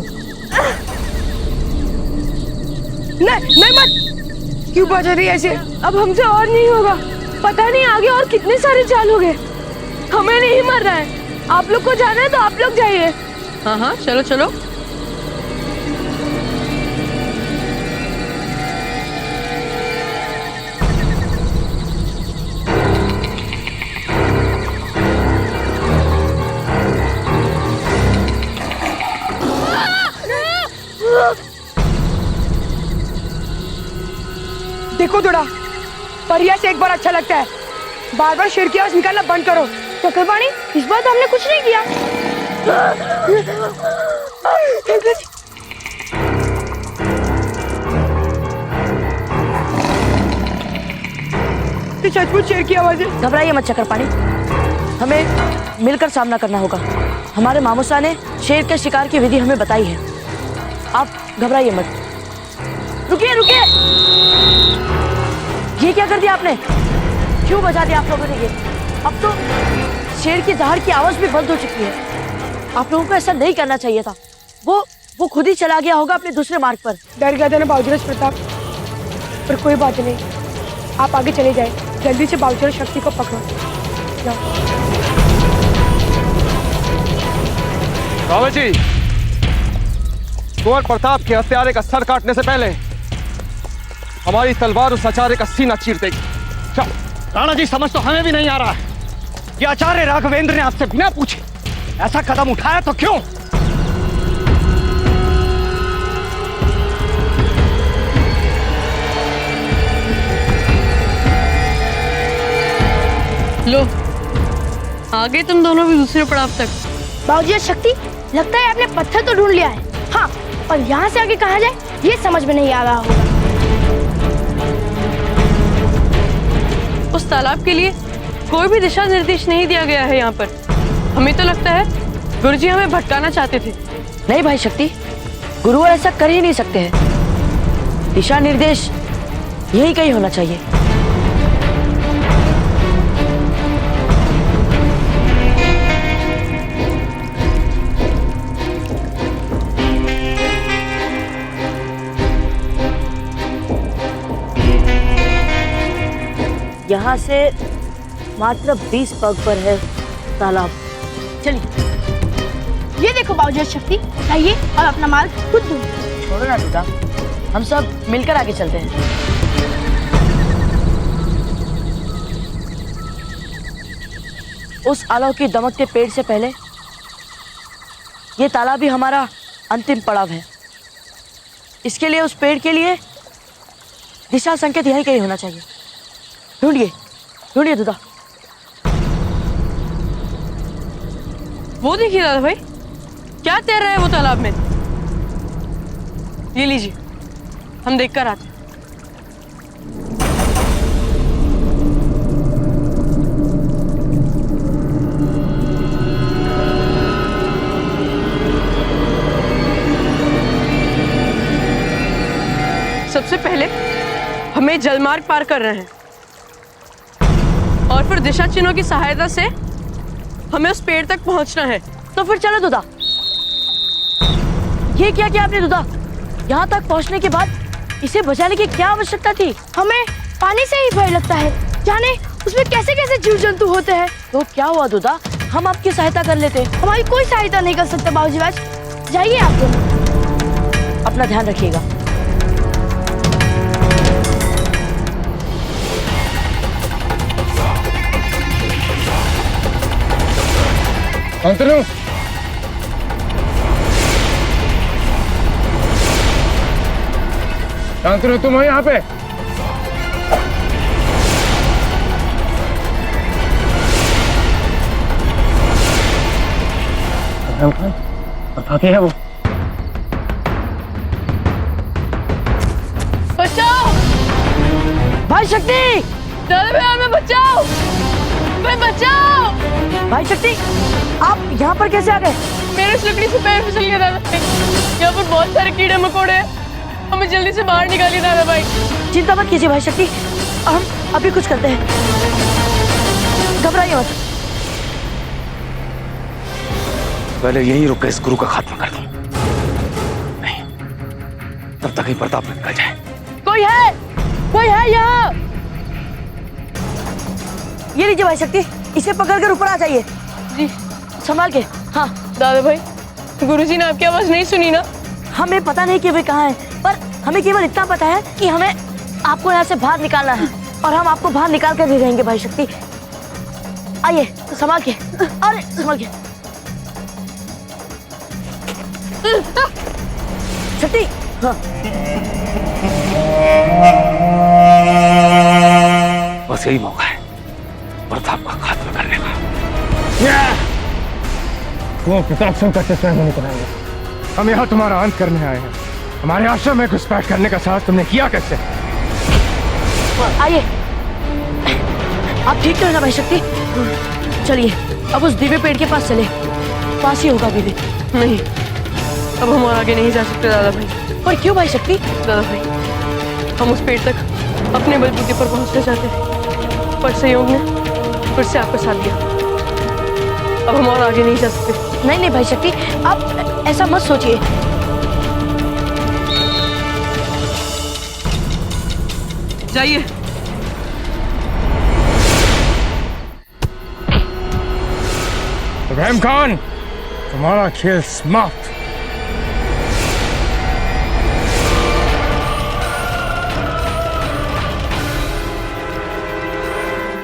नहीं नहीं मत, क्यों बचा रही ऐसे? अब हमसे और नहीं होगा। पता नहीं आगे और कितने सारे चाल हो गए। हमें नहीं मरना है। आप लोग को जाना है तो आप लोग जाइए। हाँ हाँ, चलो चलो। देखो थोड़ा, परिया से एक बार अच्छा लगता है, बार बार शेर की आवाज निकालना बंद करो। चक्रपाणी, इस बार तो हमने कुछ नहीं किया। तो सचमुच शेर की आवाज है। घबराइए मत चक्रपाणी, हमें मिलकर सामना करना होगा। हमारे मामूसा ने शेर के शिकार की विधि हमें बताई है, आप घबराइए मत। रुकिए रुकिए, ये क्या कर दिया आपने? क्यों बजा दिया आप लोगों ने ये? अब तो शेर की दहाड़ की आवाज भी बंद हो चुकी है। आप लोगों को ऐसा नहीं करना चाहिए था। वो खुद ही चला गया होगा अपने दूसरे मार्ग पर। डर गया था ना बाबूजी प्रताप, पर कोई बात नहीं, आप आगे चले जाए, जल्दी से बाबूजी शक्ति को पकड़ो। जाओ। रावत जी, कुंवर प्रताप के हत्यारे का सर काटने से पहले हमारी तलवार उस आचार्य का सीना चीर देगी। राणा जी, समझ तो हमें भी नहीं आ रहा है, ये आचार्य राघवेंद्र ने आपसे बिना पूछे ऐसा कदम उठाया तो क्यों? लो, आगे तुम दोनों भी दूसरे पड़ाव तक। बाबूजी शक्ति, लगता है आपने पत्थर तो ढूंढ लिया है। हाँ, पर यहाँ से आगे कहाँ जाए ये समझ में नहीं आ रहा होगा। उस तालाब के लिए कोई भी दिशा निर्देश नहीं दिया गया है यहाँ पर। हमें तो लगता है गुरुजी हमें भटकाना चाहते थे। नहीं भाई शक्ति, गुरुवर ऐसा कर ही नहीं सकते हैं। दिशा निर्देश यही कहीं होना चाहिए। यहाँ से मात्र 20 पग पर है तालाब। चलिए। ये देखो बाबूजी शक्ति, आइए और अपना मार्ग खुद ढूंढो। छोड़ो ना दूधा, हम सब मिलकर आगे चलते हैं। उस आलव की दमकते पेड़ से पहले ये तालाब ही हमारा अंतिम पड़ाव है। इसके लिए उस पेड़ के लिए दिशा संकेत यही कहीं होना चाहिए। ढूंढिए ढूंढिए दूधा। वो देखिए दादा भाई, क्या तैर रहा है वो तालाब में। ये लीजिए, हम देखकर आते हैं। सबसे पहले हमें जलमार्ग पार कर रहे हैं और फिर दिशा चिन्हों की सहायता से हमें उस पेड़ तक पहुंचना है। तो फिर चलो दूधा। ये क्या किया आपने दूधा? यहाँ तक पहुँचने के बाद इसे बचाने की क्या आवश्यकता थी? हमें पानी से ही भय लगता है, जाने उसमें कैसे कैसे जीव जंतु होते हैं। तो क्या हुआ दूधा, हम आपकी सहायता कर लेते। हमारी कोई सहायता नहीं कर सकते बाबूजी। आज जाइए आप दोनों। अपना ध्यान रखिएगा। शांतनु, शांतनु, तुम हो यहाँ पे? बताती है वो। बचाओ भाई शक्ति, दादा भाई हमें बचाओ, भाई बचाओ। भाई शक्ति, आप यहाँ पर कैसे आ गए? मेरे इस लकड़ी से पैर फिसल गया दादा भाई। यहाँ पर बहुत सारे कीड़े मकोड़े हैं, हमें जल्दी से बाहर निकालिए दादा भाई। चिंता मत कीजिए भाई शक्ति, हम अभी कुछ करते हैं, घबराइए मत। पहले यहीं रुक कर इस गुरु का खात्मा कर दूं। नहीं, तब तक ही प्रताप निकल जाए। कोई है यहाँ। ये लीजिए भाई शक्ति, इसे पकड़कर ऊपर आ जाइए। जी, संभाल के। हाँ दादा भाई, गुरुजी ने आपकी आवाज नहीं सुनी ना? हमें पता नहीं कि वे कहाँ हैं, पर हमें केवल इतना पता है कि हमें आपको यहाँ से बाहर निकालना है और हम आपको बाहर निकाल कर भी रहेंगे भाई शक्ति। आइए, संभाल के। अरे संभाल के शक्ति। हाँ बस यही मौका है प्रताप का खात्मा करने का। वो प्रताप सिंह का चश्मा नहीं कराएंगे। हम यहाँ तुम्हारा अंत करने आए हैं। हमारे आश्रम में घुसपैठ करने का साहस तुमने किया कैसे? आइए, आप ठीक तो है ना भाई शक्ति? चलिए अब उस दिव्य पेड़ के पास चले, पास ही होगा दिव्य। नहीं, अब हम और आगे नहीं जा सकते दादा भाई। पर क्यों भाई शक्ति? दादा भाई, हम उस पेड़ तक अपने बलबूते पर पहुंचना चाहते थे, पर संयोग ने फिर से आपका साथ दिया। अब हम और आगे नहीं जा सकते। नहीं नहीं भाई शक्ति, आप ऐसा मत सोचिए। जाइए। इब्राहिम खान, तुम्हारा खेल समाप्त।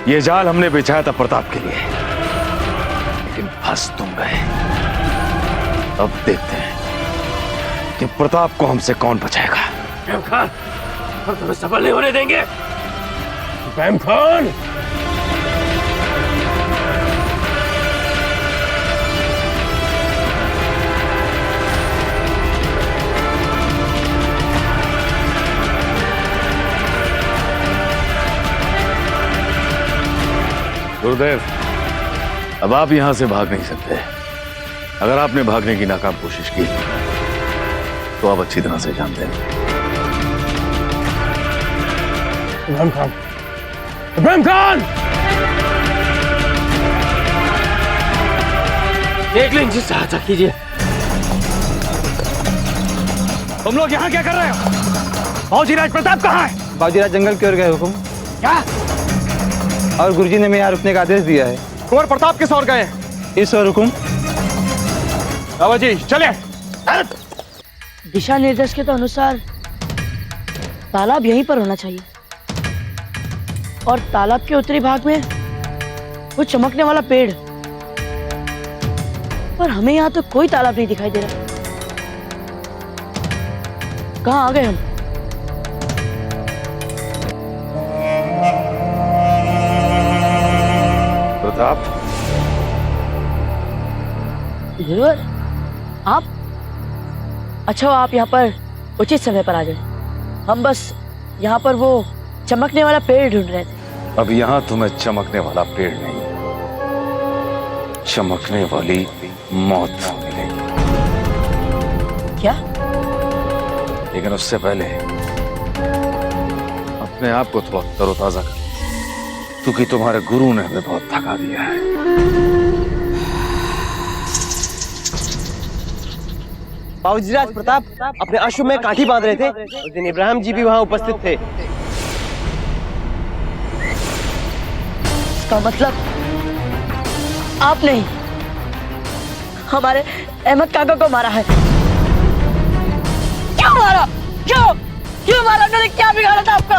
ये जाल हमने बिछाया था प्रताप के लिए, लेकिन फंस तुम गए। अब देखते हैं कि प्रताप को हमसे कौन बचाएगा। इब्राहिम खान, हम तुम्हें सफल नहीं होने देंगे। इब्राहिम खान, गुरुदेव, अब आप यहां से भाग नहीं सकते। अगर आपने भागने की नाकाम कोशिश की तो आप अच्छी तरह से जानते हैं। इब्राहिम खान, इब्राहिम खान, देख लें, जिस सहायता कीजिए। तुम लोग यहाँ क्या कर रहे हो? बाबूजीराज प्रताप कहाँ है? बाबूजीराज जंगल की ओर गए हुकुम। क्या? और गुरुजी ने हमें यहाँ रुकने का आदेश दिया है। कुंवर प्रताप किस ओर गए? इस ओर हुकुम। बाबा जी चले। दिशा निर्देश के तो अनुसार तालाब यहीं पर होना चाहिए, और तालाब के उत्तरी भाग में वो चमकने वाला पेड़, पर हमें यहाँ तो कोई तालाब नहीं दिखाई दे रहा। कहाँ आ गए हम? प्रताप, गुरुवर, आप? अच्छा, आप यहाँ पर उचित समय पर आ गए। हम बस यहाँ पर वो चमकने वाला पेड़ ढूंढ रहे थे। अब यहां तुम्हें चमकने वाला पेड़ नहीं, चमकने वाली मौत मिलेगी। क्या? लेकिन उससे पहले अपने आप को थोड़ा तरोताजा कर, क्योंकि तुम्हारे गुरु ने हमें बहुत थका दिया है। बाबूजीराज प्रताप अपने अश्व में काठी बांध रहे थे। उस दिन इब्राहिम जी भी वहां उपस्थित थे। इसका मतलब आप नहीं, हमारे अहमद काका को मारा है। क्यों मारा? क्यों मारा? उन्होंने क्या बिगाड़ा था आपका?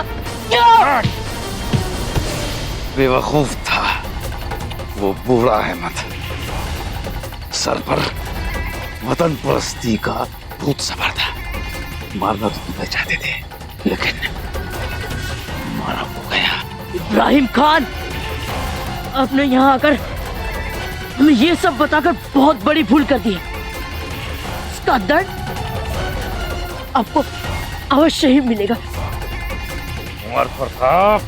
क्यों? बेवकूफ था वो बूढ़ा अहमद, सर पर वतन परस्ती का भूत सवार था। मारना तो तुम्हें चाहते थे, लेकिन मारा हो गया। इब्राहिम खान, आपने यहाँ आकर हमें ये सब बताकर बहुत बड़ी भूल कर दी है। इसका दर्द आपको अवश्य ही मिलेगा। कुंवर प्रताप,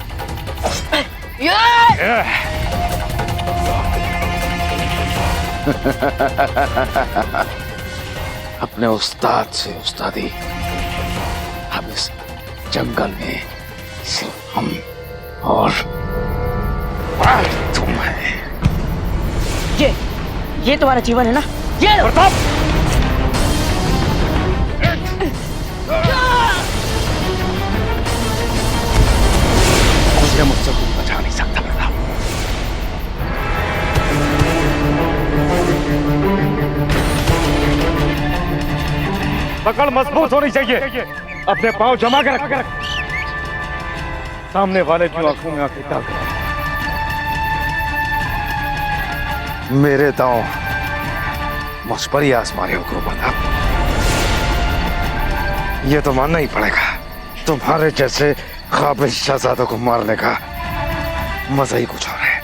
अपने उस्ताद से उस्तादी, हम इस जंगल में सिर्फ हम और तुम है। ये तुम्हारा जीवन है ना? ये प्रताप, मुझे मुझसे कोई बचा नहीं सकता प्रताप। पकड़ मजबूत होनी चाहिए, अपने पांव जमा कर रख। सामने वाले की आंखों में आंखें डाल। मेरे दांव मुझ पर ही आसमानी हुक्म प्रताप। ये तो मानना ही पड़ेगा, तुम्हारे जैसे काबिल शहजादों को मारने का मजा ही कुछ और है।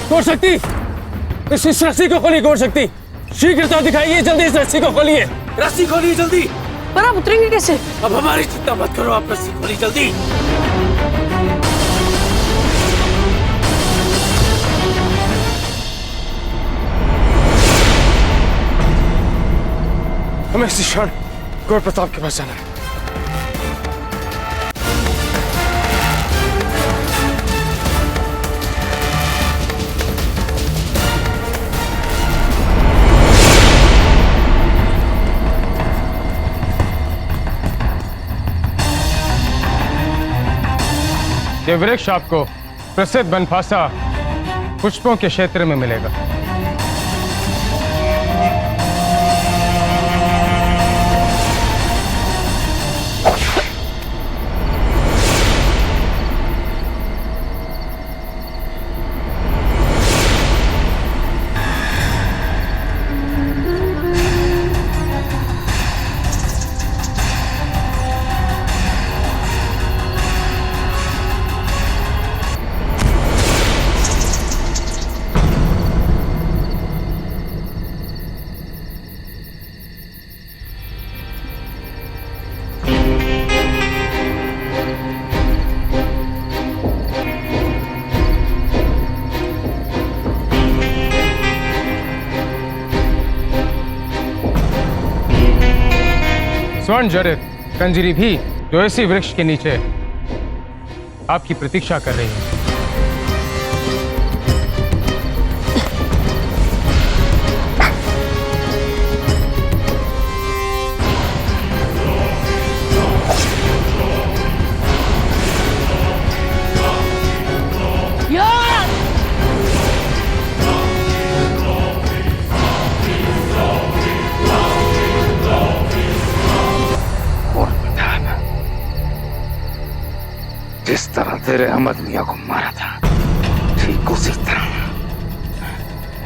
गौर शक्ति, इस रस्सी को खोलिए। गौर शक्ति, शीघ्रता दिखाइए, जल्दी इस रस्सी को खोलिए। रस्सी खोलिए जल्दी। पर आप उतरेंगे कैसे? अब हमारी चिंता मत करो, आप रस्सी खोलिए जल्दी। हमें इसी क्षण गौर प्रताप के पास जाना है। ये वृक्ष आपको प्रसिद्ध बनफासा पुष्पों के क्षेत्र में मिलेगा। स्वर्ण जड़ित कंजरी भी जो इसी वृक्ष के नीचे आपकी प्रतीक्षा कर रही है। जिस तरह तेरे अहमद मियां को मारा था, ठीक उसी तरह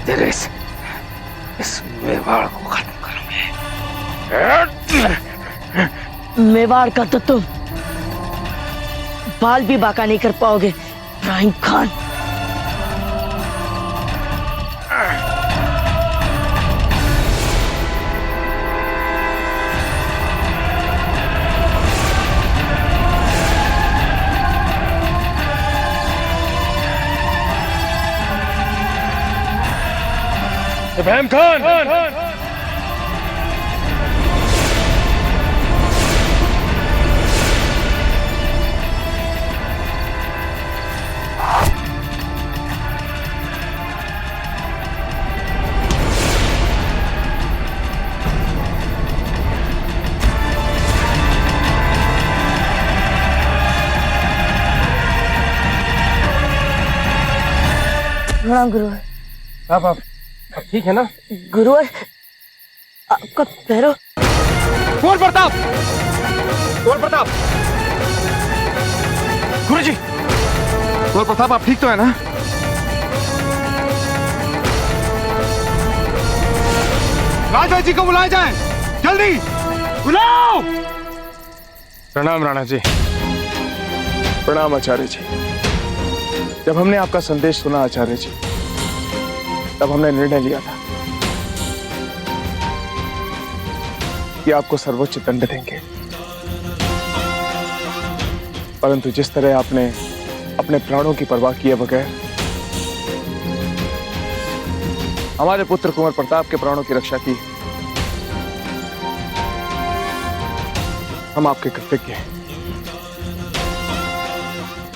तेरे इस मेवाड़ को खत्म करूंगे। मेवाड़ का तो तुम बाल भी बाका नहीं कर पाओगे इब्राहिम खान। इब्राहिम खान, प्रणाम गुरुवर। आप ठीक है ना? गुरुवर, आपका पैरों। कुंवर प्रताप, कुंवर प्रताप, गुरुजी, कुंवर प्रताप आप ठीक तो है ना? राजा जी को बुलाया जाए, जल्दी बुलाओ। प्रणाम राणा जी। प्रणाम आचार्य जी। जब हमने आपका संदेश सुना आचार्य जी, तब हमने निर्णय लिया था कि आपको सर्वोच्च दंड देंगे, परंतु जिस तरह आपने अपने प्राणों की परवाह किए बगैर हमारे पुत्र कुंवर प्रताप के प्राणों की रक्षा की, हम आपके कृतज्ञ हैं।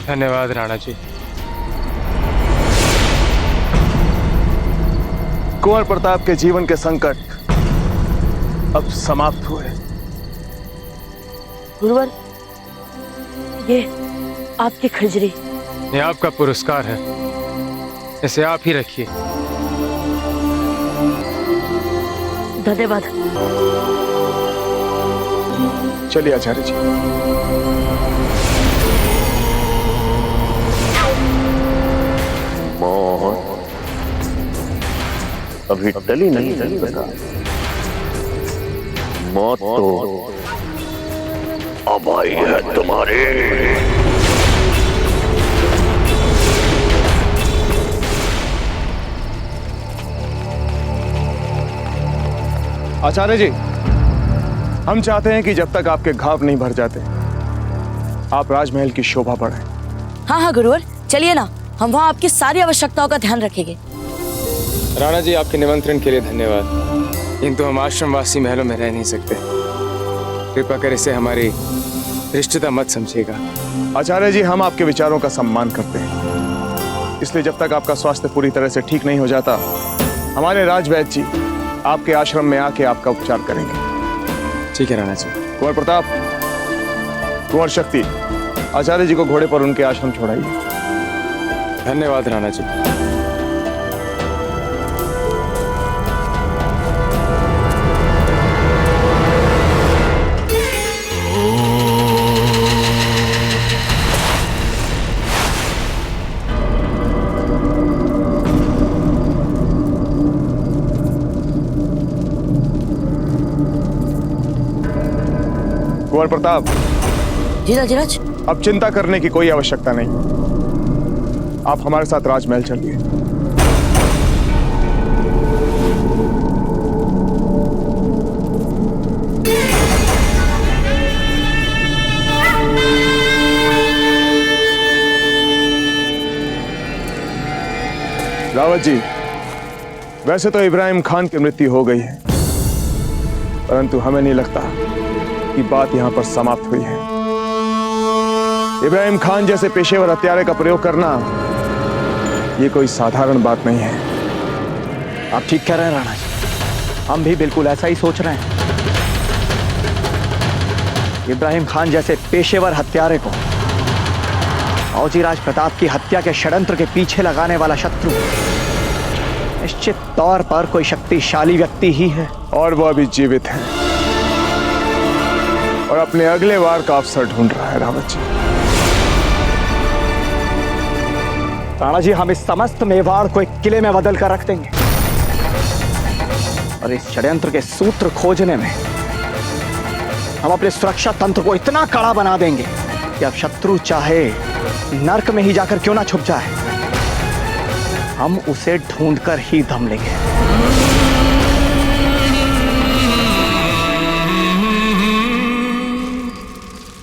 धन्यवाद राणा जी। कुंवर प्रताप के जीवन के संकट अब समाप्त हुए। गुरुवर, ये आपकी खजरी। ये आपका पुरस्कार है, इसे आप ही रखिए। धन्यवाद। चलिए आचार्य जी। अभी टली नहीं बेटा। मौत तो अब आई है तुम्हारी। आचार्य जी, हम चाहते हैं कि जब तक आपके घाव नहीं भर जाते आप राजमहल की शोभा बढ़ाएं। हाँ हाँ गुरुवर, चलिए ना, हम वहाँ आपकी सारी आवश्यकताओं का ध्यान रखेंगे। राणा जी, आपके निमंत्रण के लिए धन्यवाद, किंतु हम आश्रमवासी महलों में रह नहीं सकते। कृपा कर इसे हमारी धृष्टता मत समझिएगा। आचार्य जी, हम आपके विचारों का सम्मान करते हैं, इसलिए जब तक आपका स्वास्थ्य पूरी तरह से ठीक नहीं हो जाता हमारे राजवैद्य जी आपके आश्रम में आके आपका उपचार करेंगे। ठीक है राणा जी। कुंवर प्रताप, कुंवर शक्ति, आचार्य जी को घोड़े पर उनके आश्रम छोड़ाइए। धन्यवाद राणा जी। कुंवर प्रताप, जी राजराज। अब चिंता करने की कोई आवश्यकता नहीं, आप हमारे साथ राजमहल चलिए। रावत जी, वैसे तो इब्राहिम खान की मृत्यु हो गई है, परंतु हमें नहीं लगता कि बात यहां पर समाप्त हुई है। इब्राहिम खान जैसे पेशेवर हत्यारे का प्रयोग करना ये कोई साधारण बात नहीं है। आप ठीक कह रहे हैं राणा जी, हम भी बिल्कुल ऐसा ही सोच रहे हैं। इब्राहिम खान जैसे पेशेवर हत्यारे को औजीराज प्रताप की हत्या के षड्यंत्र के पीछे लगाने वाला शत्रु निश्चित तौर पर कोई शक्तिशाली व्यक्ति ही है, और वह अभी जीवित है और अपने अगले वार का अवसर ढूंढ रहा है। रावत जी, राणा जी, हम इस समस्त मेवाड़ को एक किले में बदल कर रख देंगे और इस षड्यंत्र के सूत्र खोजने में हम अपने सुरक्षा तंत्र को इतना कड़ा बना देंगे कि अब शत्रु चाहे नर्क में ही जाकर क्यों ना छुप जाए, हम उसे ढूंढकर ही दम लेंगे।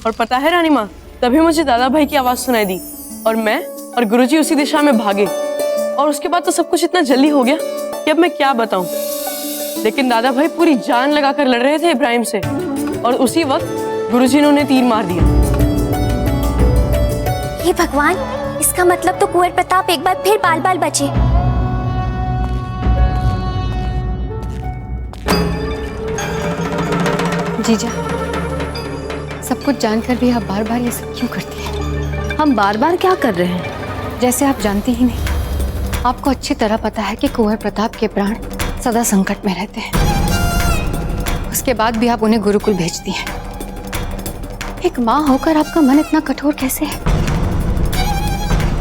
और पता है रानी माँ, तभी मुझे दादा भाई की आवाज सुनाई दी और मैं और गुरुजी उसी दिशा में भागे, और उसके बाद तो सब कुछ इतना जल्दी हो गया कि अब मैं क्या बताऊं। लेकिन दादा भाई पूरी जान लगाकर लड़ रहे थे इब्राहिम से, और उसी वक्त गुरुजी ने उन्हें तीर मार दिया। हे भगवान, इसका मतलब तो कुंवर प्रताप एक बार फिर बाल बाल बचे। जीजा, सब कुछ जानकर भी आप बार बार ये सब क्यों करती हैं? हम बार बार क्या कर रहे हैं? जैसे आप जानती ही नहीं। आपको अच्छी तरह पता है कि कुंवर प्रताप के प्राण सदा संकट में रहते हैं, उसके बाद भी आप उन्हें गुरुकुल भेजती हैं। एक माँ होकर आपका मन इतना कठोर कैसे है?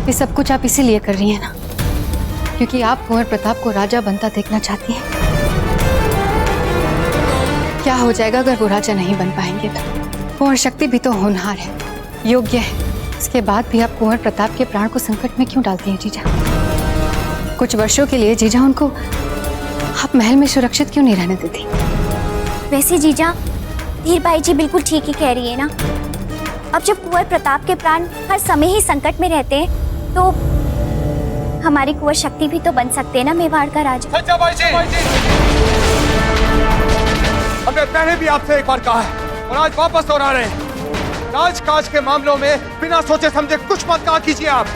ये सब कुछ आप इसीलिए कर रही हैं ना, क्योंकि आप कुंवर प्रताप को राजा बनता देखना चाहती हैं। क्या हो जाएगा अगर वो राजा नहीं बन पाएंगे तो? कुंवर शक्ति भी तो होनहार है, योग्य है, इसके बाद भी आप कुंवर प्रताप के प्राण को संकट में क्यों डालती हैं जीजा? कुछ वर्षों के लिए जीजा उनको आप महल में सुरक्षित क्यों नहीं रहने देती? वैसे जीजा, धीर भाई जी बिल्कुल ठीक ही कह रही है ना। अब जब कुंवर प्रताप के प्राण हर समय ही संकट में रहते हैं तो हमारी कुंवर शक्ति भी तो बन सकते हैं ना मेवाड़ का राजा। हमने पहले भी आपसे एक बार कहा है और आज वापस दोहरा रहे हैं, राजकाज के मामलों में बिना सोचे समझे कुछ मत कहा कीजिए आप।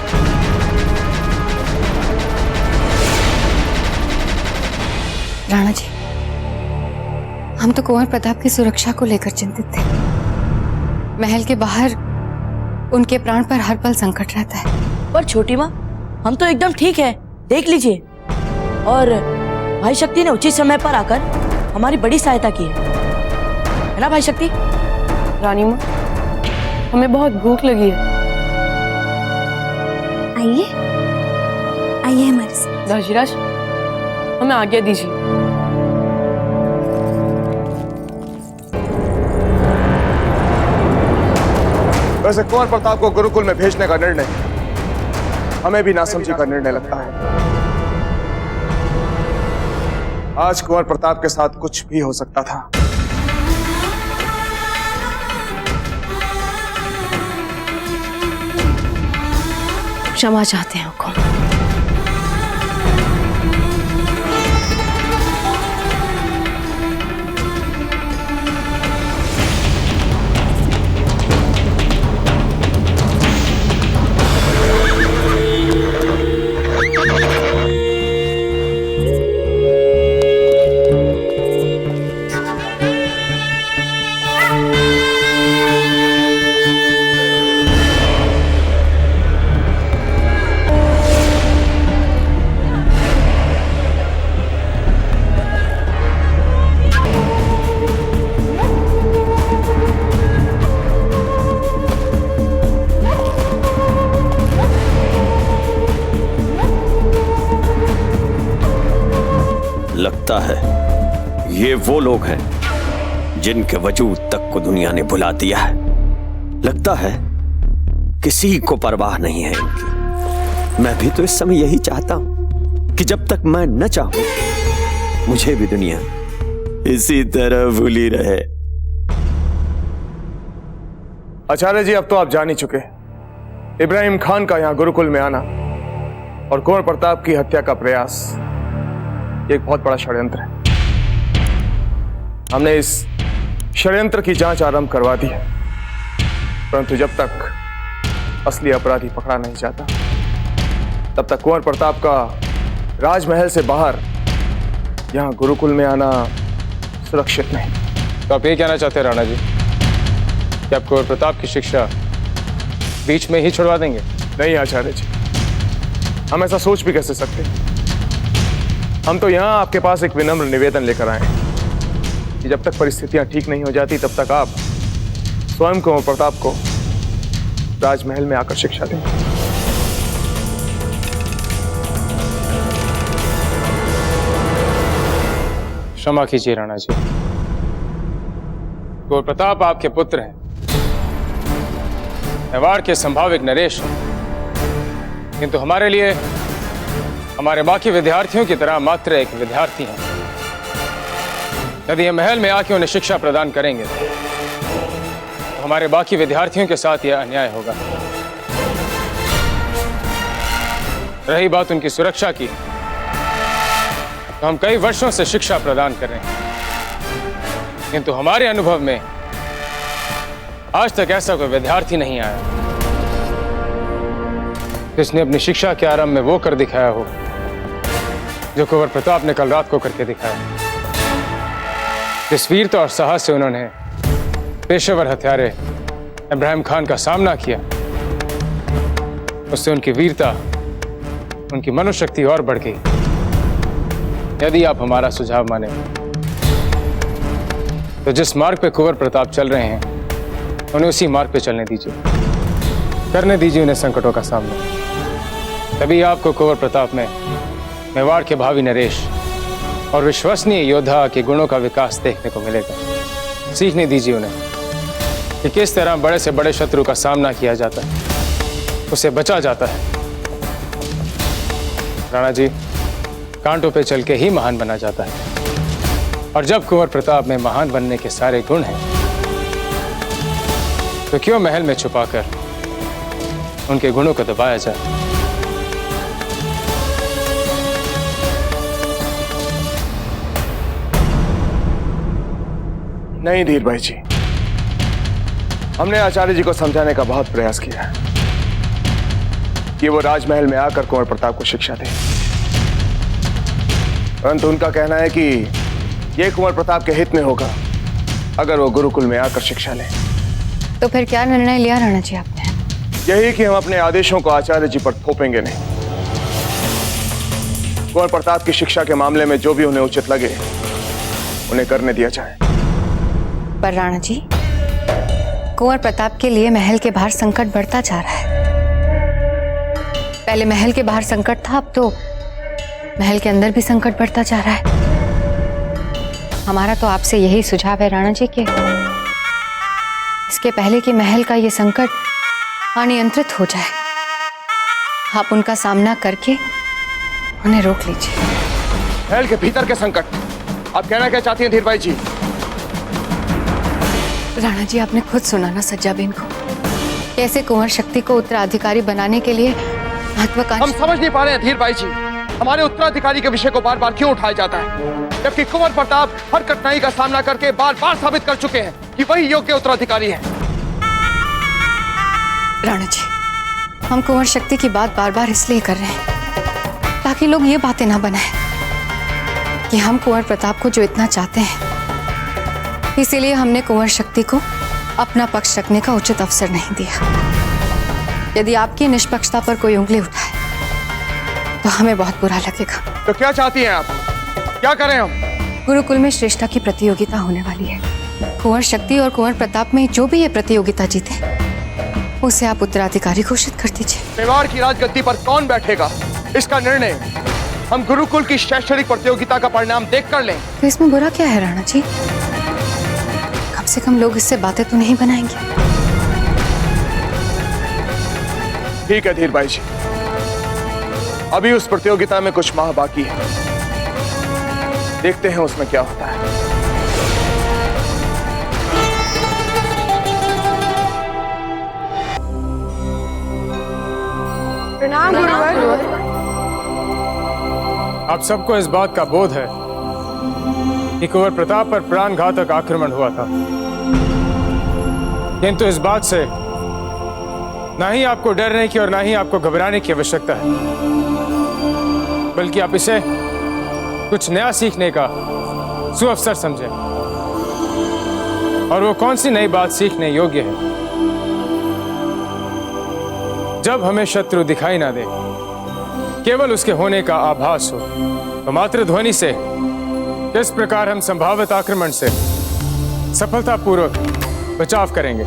राणा जी, हम तो कुंवर प्रताप की सुरक्षा को लेकर चिंतित थे। महल के बाहर उनके प्राण पर हर पल संकट रहता है। पर छोटी माँ, हम तो एकदम ठीक है, देख लीजिए। और भाई शक्ति ने उचित समय पर आकर हमारी बड़ी सहायता की है ना भाई शक्ति? रानी माँ, हमें बहुत भूख लगी है। आइए आइए हमारे साथ। दाजीराज, हमें आज्ञा दीजिए। वैसे कुंवर प्रताप को गुरुकुल में भेजने का निर्णय हमें भी नासमझी का निर्णय लगता है। आज कुंवर प्रताप के साथ कुछ भी हो सकता था। क्षमा चाहते हैं हुकुम। लगता है ये वो लोग हैं जिनके वजूद तक को दुनिया ने भुला दिया है। लगता है किसी को परवाह नहीं है इनकी। मैं भी तो इस समय यही चाहता हूं कि जब तक मैं न चाहूं मुझे भी दुनिया इसी तरह भूली रहे। आचार्य जी, अब तो आप जान ही चुके। इब्राहिम खान का यहां गुरुकुल में आना और कुंवर प्रताप की हत्या का प्रयास एक बहुत बड़ा षड्यंत्र है। हमने इस षड्यंत्र की जांच आरंभ करवा दी है, परंतु जब तक असली अपराधी पकड़ा नहीं जाता तब तक कुंवर प्रताप का राजमहल से बाहर यहां गुरुकुल में आना सुरक्षित नहीं। तो आप ये कहना चाहते हैं राणा जी कि आप कुंवर प्रताप की शिक्षा बीच में ही छुड़वा देंगे? नहीं आचार्य जी, हम ऐसा सोच भी कैसे सकते। हम तो यहां आपके पास एक विनम्र निवेदन लेकर आए हैं कि जब तक परिस्थितियां ठीक नहीं हो जाती तब तक आप स्वयं कुंवर प्रताप को राजमहल में आकर शिक्षा दें। क्षमा कीजिए राणा जी, कुंवर प्रताप आपके पुत्र हैं, मेवाड़ के संभाविक नरेश हैं, किंतु हमारे लिए हमारे बाकी विद्यार्थियों की तरह मात्र एक विद्यार्थी हैं। यदि ये महल में आके उन्हें शिक्षा प्रदान करेंगे तो हमारे बाकी विद्यार्थियों के साथ यह अन्याय होगा। रही बात उनकी सुरक्षा की, तो हम कई वर्षों से शिक्षा प्रदान कर रहे हैं, किंतु हमारे अनुभव में आज तक ऐसा कोई विद्यार्थी नहीं आया जिसने अपनी शिक्षा के आरंभ में वो कर दिखाया हो जो कुंवर प्रताप ने कल रात को करके दिखाया। जिस वीरता और साहस से उन्होंने पेशेवर हत्यारे इब्राहिम खान का सामना किया, उससे उनकी वीरता, उनकी मनोशक्ति और बढ़ गई। यदि आप हमारा सुझाव माने तो जिस मार्ग पे कुंवर प्रताप चल रहे हैं उन्हें उसी मार्ग पे चलने दीजिए, करने दीजिए उन्हें संकटों का सामना। तभी आपको कुंवर प्रताप में मेवाड़ के भावी नरेश और विश्वसनीय योद्धा के गुणों का विकास देखने को मिलेगा। सीखने दीजिए उन्हें कि किस तरह बड़े से बड़े शत्रु का सामना किया जाता है, उसे बचा जाता है। राणा जी, कांटों पे चल के ही महान बना जाता है, और जब कुंवर प्रताप में महान बनने के सारे गुण हैं तो क्यों महल में छुपाकर उनके गुणों को दबाया जाए। नहीं धीर भाई जी, हमने आचार्य जी को समझाने का बहुत प्रयास किया कि वो राजमहल में आकर कुंवर प्रताप को शिक्षा दे, परंतु उनका कहना है कि यह कुंवर प्रताप के हित में होगा अगर वो गुरुकुल में आकर शिक्षा ले। तो फिर क्या निर्णय लिया राणा जी आपने? यही कि हम अपने आदेशों को आचार्य जी पर थोपेंगे नहीं। कुंवर प्रताप की शिक्षा के मामले में जो भी उन्हें उचित लगे उन्हें करने दिया जाए। पर राणा जी, कुंवर प्रताप के लिए महल के बाहर संकट बढ़ता जा रहा है। पहले महल के बाहर संकट था, अब तो महल के अंदर भी संकट बढ़ता जा रहा है। हमारा तो आपसे यही सुझाव है राणा जी कि इसके पहले कि महल का ये संकट अनियंत्रित हो जाए। आप उनका सामना करके उन्हें रोक लीजिए। महल के भीतर के संकट, आप कहना क्या चाहती हैं धीर बाई जी? राणा जी, आपने खुद सुना ना सज्जाबेन को, कैसे कुंवर शक्ति को उत्तराधिकारी बनाने के लिए महत्वाकांक्षी। हम समझ नहीं पा रहे हैं धीर बाई जी, हमारे उत्तराधिकारी के विषय को बार बार क्यों उठाया जाता है, जबकि कुंवर प्रताप हर कठिनाई का सामना करके बार बार साबित कर चुके हैं कि वही योग्य उत्तराधिकारी हैं। राणा जी, हम कुंवर शक्ति की बात बार बार इसलिए कर रहे हैं ताकि लोग ये बातें ना बनाएं कि हम कुंवर प्रताप को जो इतना चाहते हैं, इसीलिए हमने कुंवर शक्ति को अपना पक्ष रखने का उचित अवसर नहीं दिया। यदि आपकी निष्पक्षता पर कोई उंगली उठाए तो हमें बहुत बुरा लगेगा। तो क्या चाहती हैं आप, क्या करें हम? गुरुकुल में श्रेष्ठता की प्रतियोगिता होने वाली है। कुंवर शक्ति और कुंवर प्रताप में जो भी ये प्रतियोगिता जीते, उसे आप उत्तराधिकारी घोषित कर दीजिए। मेवाड़ की राजगद्दी पर कौन बैठेगा, इसका निर्णय हम गुरुकुल की शैक्षणिक प्रतियोगिता का परिणाम देख कर लें। तो इसमें बुरा क्या है राणा जी? कम से कम लोग इससे बातें तो नहीं बनाएंगे। ठीक है धीर बाई जी, अभी उस प्रतियोगिता में कुछ माह बाकी है, देखते हैं उसमें क्या होता है। प्रणाम गुरुवर। आप सबको इस बात का बोध है कि कुंवर प्रताप पर प्राणघातक आक्रमण हुआ था, किंतु इस बात से ना ही आपको डरने की और ना ही आपको घबराने की आवश्यकता है, बल्कि आप इसे कुछ नया सीखने का सुअवसर समझें। और वो कौन सी नई बात सीखने योग्य है? जब हमें शत्रु दिखाई ना दे, केवल उसके होने का आभास हो, तो मात्र ध्वनि से किस प्रकार हम संभावित आक्रमण से सफलतापूर्वक बचाव करेंगे।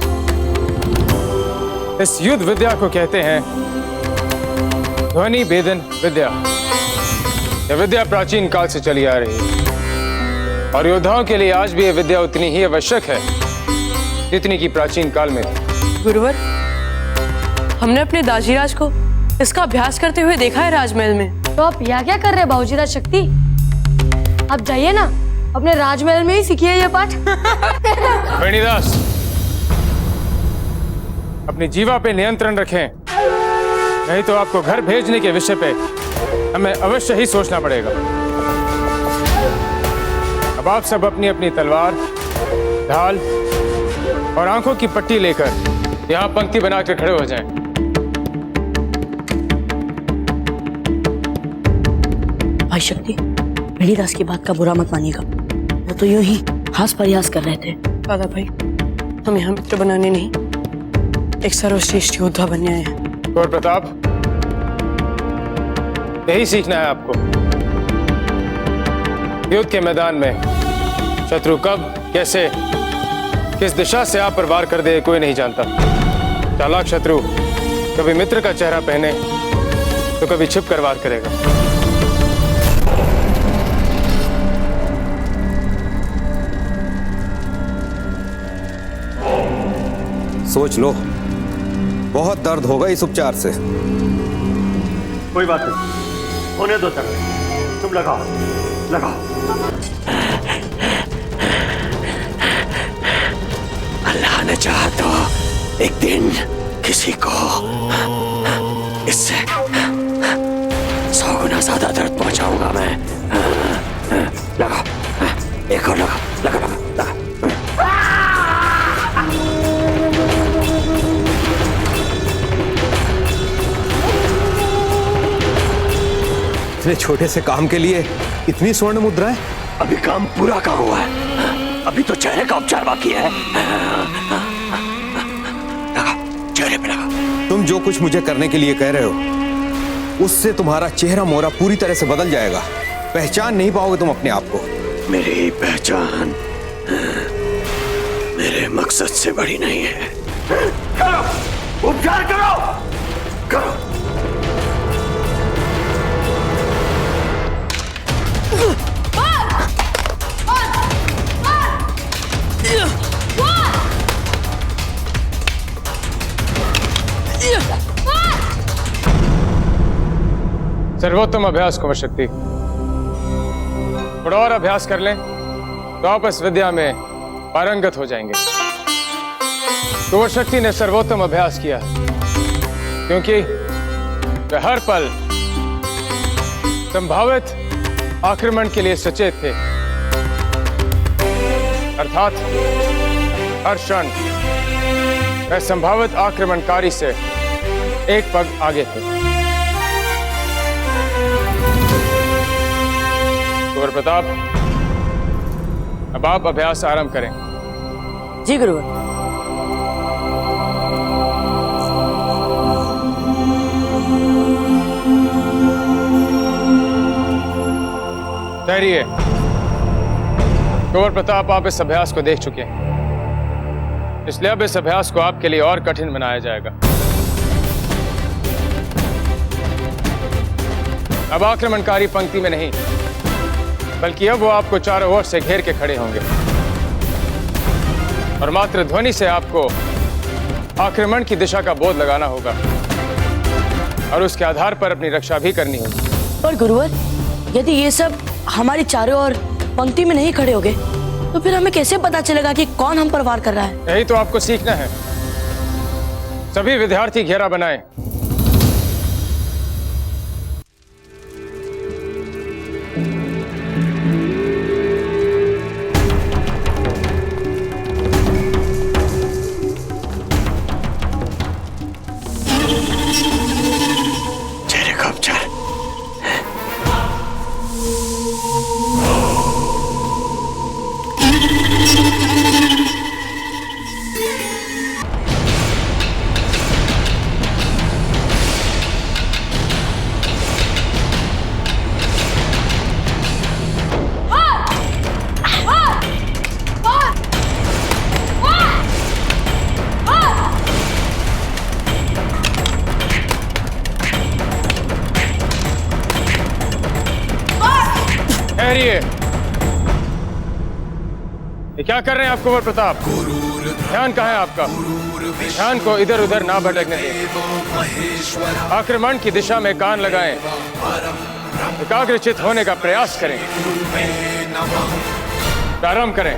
इस युद्ध विद्या को कहते हैं ध्वनि भेदन विद्या। यह विद्या प्राचीन काल से चली आ रही है और योद्धाओं के लिए आज भी यह विद्या उतनी ही आवश्यक है जितनी की प्राचीन काल में थी। गुरुवर, हमने अपने दाजीराज को इसका अभ्यास करते हुए देखा है राजमहल में। तो आप यहाँ क्या कर रहे हैं बाबूजीराज शक्ति? आप जाइए ना, अपने राजमहल में ही सीखिए ये पाठ। वेणीदास, अपनी जीवा पे नियंत्रण रखें, नहीं तो आपको घर भेजने के विषय पे हमें अवश्य ही सोचना पड़ेगा। अब आप सब अपनी अपनी तलवार, ढाल और आंखों की पट्टी लेकर यहाँ पंक्ति बनाकर खड़े हो जाएं। भाई शक्ति, वेणीदास की बात का बुरा मत मानिएगा, वो तो यूं ही हास प्रयास कर रहे थे। दादा भाई, हम यहाँ मित्र बनाने नहीं, एक सर्वश्रेष्ठ योद्धा बनने आए हैं। कुंवर प्रताप, यही सीखना है आपको। युद्ध के मैदान में शत्रु कब, कैसे, किस दिशा से आप पर वार कर दे कोई नहीं जानता। चालाक शत्रु कभी मित्र का चेहरा पहने तो कभी छिप कर वार करेगा। सोच लो, बहुत दर्द होगा इस उपचार से। कोई बात नहीं, होने दो सर, तुम लगाओ लगाओ। अल्लाह ने चाहा तो एक दिन किसी को इससे 100 गुना ज्यादा दर्द पहुंचाऊंगा मैं। लगा, एक और लगा, लगा लगा लगा। इतने छोटे से काम के लिए इतनी स्वर्ण मुद्राएं? अभी काम पूरा का हुआ है, अभी तो चेहरे का उपचार बाकी है। लगा, चेहरे पे लगा। तुम जो कुछ मुझे करने के लिए कह रहे हो, उससे तुम्हारा चेहरा मोहरा पूरी तरह से बदल जाएगा। पहचान नहीं पाओगे तुम अपने आप को। मेरी पहचान मेरे मकसद से बड़ी नहीं है। करो, उपचार करो, करो। सर्वोत्तम अभ्यास कुंवर शक्ति। थोड़ा और अभ्यास कर लें तो आप इस विद्या में पारंगत हो जाएंगे। कुंवर शक्ति ने सर्वोत्तम अभ्यास किया क्योंकि वे हर पल संभावित आक्रमण के लिए सचेत थे, अर्थात हर क्षण वे संभावित आक्रमणकारी से एक पग आगे थे। कुंवर प्रताप, अब आप अभ्यास आरंभ करें। जी गुरुवर। ठहरिए। कुंवर प्रताप, आप इस अभ्यास को देख चुके हैं, इसलिए अब इस अभ्यास को आपके लिए और कठिन बनाया जाएगा। अब आक्रमणकारी पंक्ति में नहीं, बल्कि अब वो आपको चारों ओर से घेर के खड़े होंगे और मात्र ध्वनि से आपको आक्रमण की दिशा का बोध लगाना होगा और उसके आधार पर अपनी रक्षा भी करनी होगी। पर गुरुवर, यदि ये सब हमारी चारों ओर पंक्ति में नहीं खड़े होगे तो फिर हमें कैसे पता चलेगा कि कौन हम पर वार कर रहा है? यही तो आपको सीखना है। सभी विद्यार्थी घेरा बनाएं। चेहरे का उपचार। ठहरिए। ये क्या कर रहे हैं आप कुंवर प्रताप? ध्यान कहाँ है आपका? ध्यान को इधर उधर ना भटकने दें। आक्रमण की दिशा में कान लगाएं, एकाग्रचित होने का प्रयास करें। प्रारंभ करें।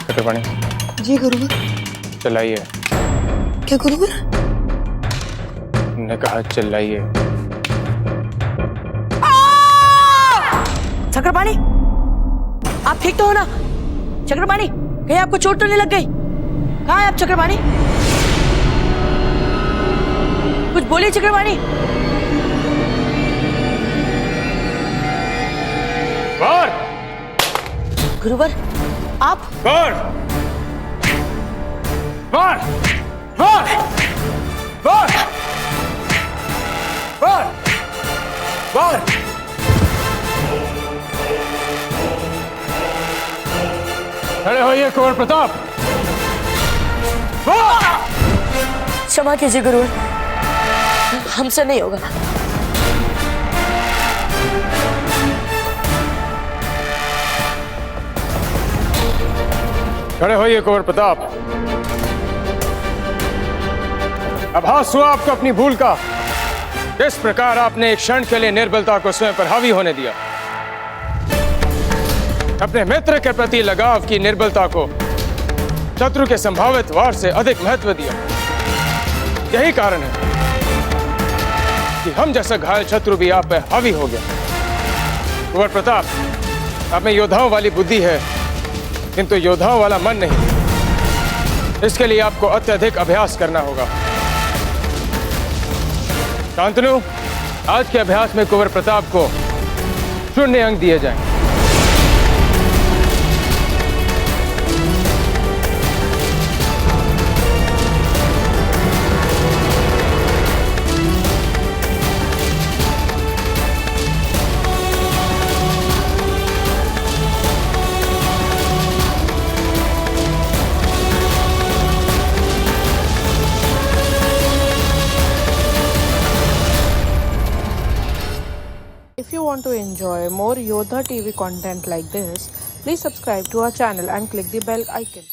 चक्रपाणी जी गुरुवर। चलाइए। क्या गुरुवर? ने कहा चिल्लाइए। चक्रपाणी, आप ठीक तो हो ना? चक्रपाणी, कहीं आपको चोट तो नहीं लग गई? कहाँ है आप चक्रपाणी? कुछ बोलिए चक्रपाणी। वार! गुरुवर, आप वार! वार! वार! वार! वार! वार! खड़े होइए कुंवर प्रताप। क्षमा कीजिए गुरुवर, हमसे नहीं होगा। खड़े होइए कुंवर प्रताप। आभास हुआ आपको अपनी भूल का। किस प्रकार आपने एक क्षण के लिए निर्बलता को स्वयं पर हावी होने दिया। अपने मित्र के प्रति लगाव की निर्बलता को शत्रु के संभावित वार से अधिक महत्व दिया। यही कारण है कि हम जैसा घायल शत्रु भी आप पर हावी हो गया। कुंवर प्रताप, आप में योद्धाओं वाली बुद्धि है, किंतु योद्धाओं वाला मन नहीं। इसके लिए आपको अत्यधिक अभ्यास करना होगा। शांतनु, आज के अभ्यास में कुंवर प्रताप को 0 अंक दिए जाएं। If you want to enjoy more Yodha TV content like this, Please subscribe to our channel and click the bell icon.